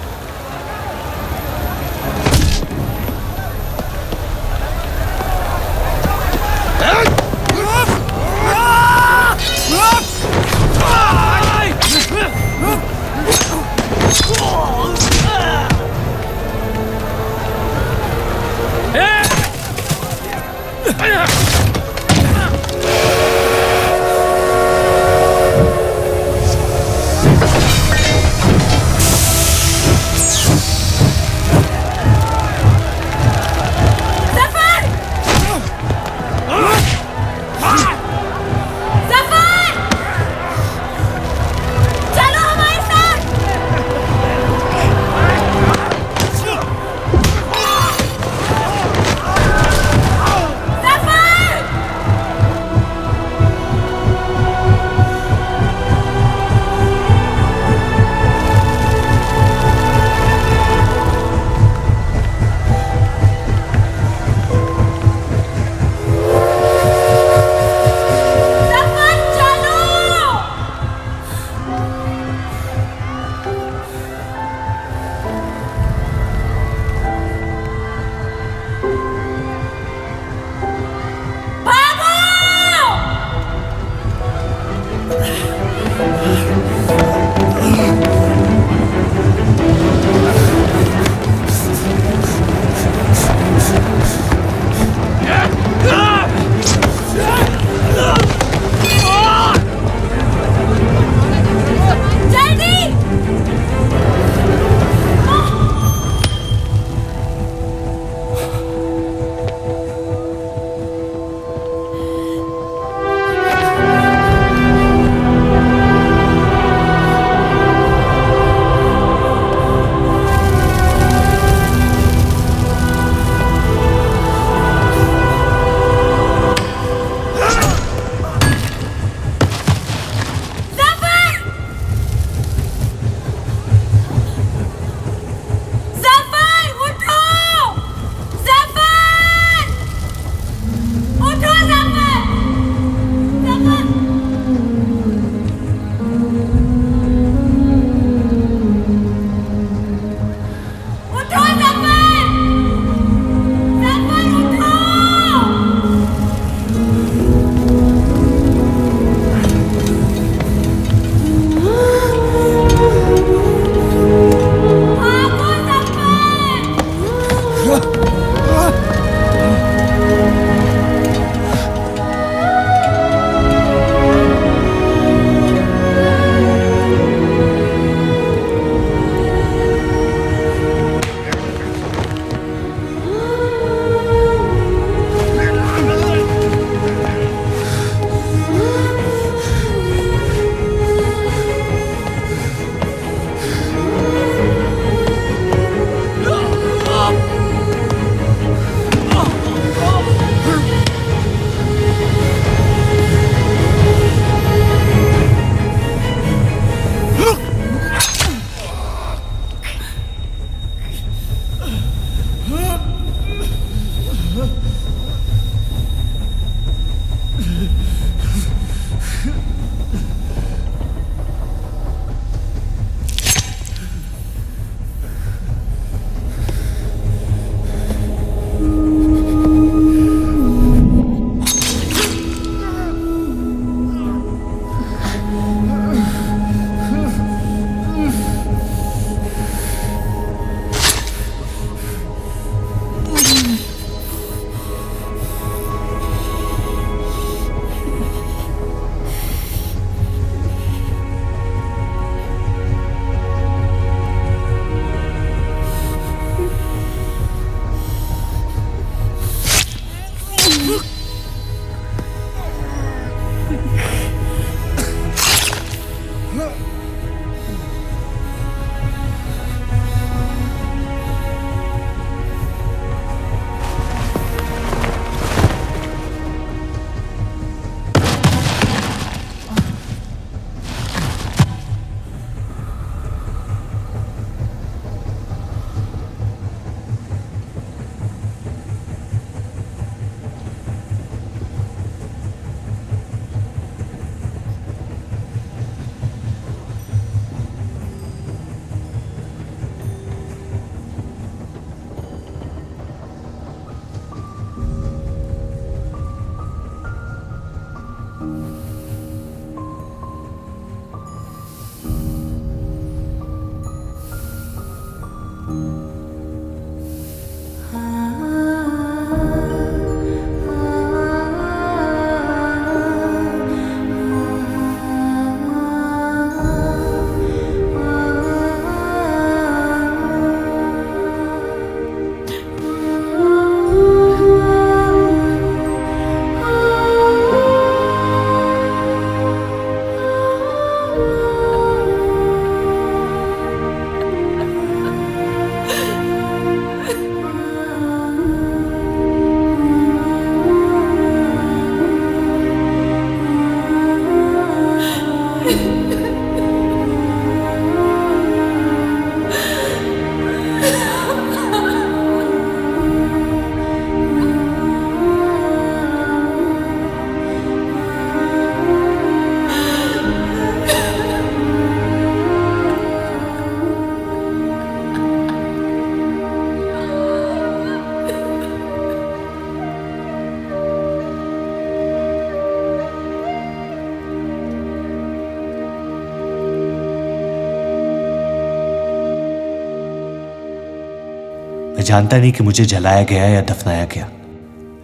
मैं जानता नहीं कि मुझे जलाया गया या दफनाया गया,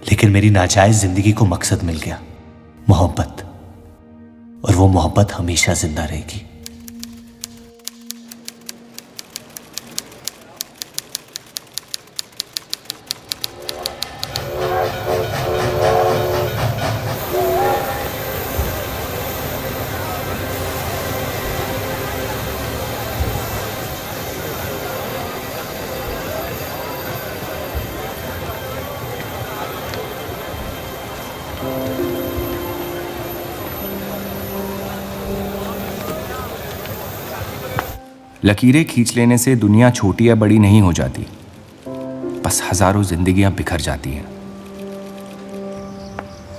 लेकिन मेरी नाजायज जिंदगी को मकसद मिल गया, मोहब्बत। और वो मोहब्बत हमेशा जिंदा रहेगी। लकीरें खींच लेने से दुनिया छोटी या बड़ी नहीं हो जाती, बस हजारों जिंदगियां बिखर जाती हैं।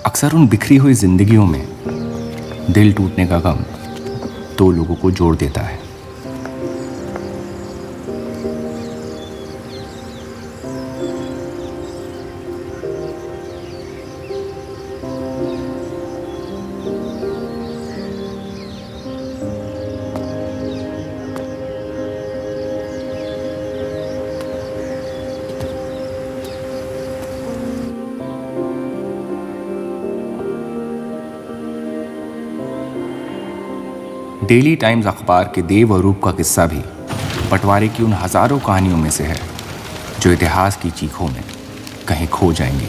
अक्सर उन बिखरी हुई जिंदगियों में दिल टूटने का गम दो लोगों को जोड़ देता है। डेली टाइम्स अखबार के देव और रूप का किस्सा भी बंटवारे की उन हजारों कहानियों में से है जो इतिहास की चीखों में कहीं खो जाएंगी।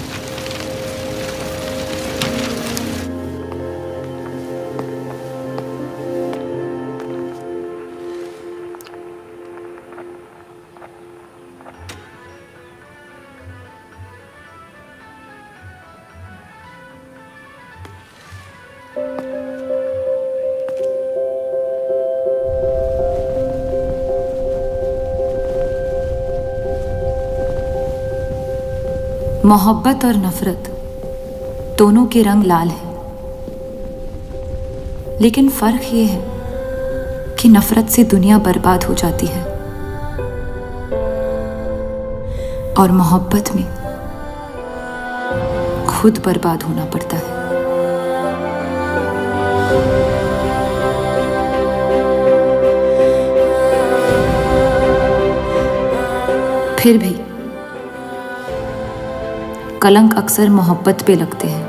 मोहब्बत और नफरत दोनों के रंग लाल हैं, लेकिन फर्क ये है कि नफरत से दुनिया बर्बाद हो जाती है और मोहब्बत में खुद बर्बाद होना पड़ता है। फिर भी कलंक अक्सर मोहब्बत पे लगते हैं।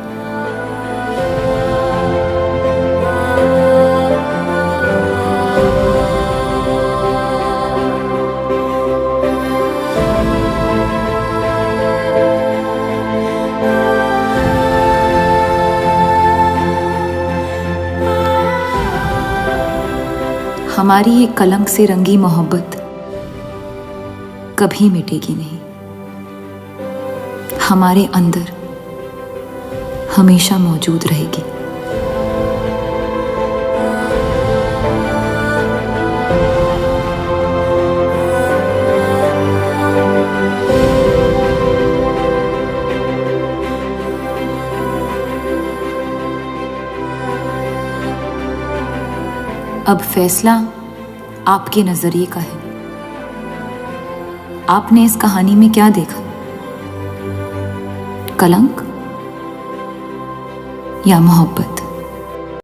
हमारी ये कलंक से रंगी मोहब्बत कभी मिटेगी नहीं, हमारे अंदर हमेशा मौजूद रहेगी। अब फैसला आपके नजरिए का है। आपने इस कहानी में क्या देखा? कलंक या मोहब्बत?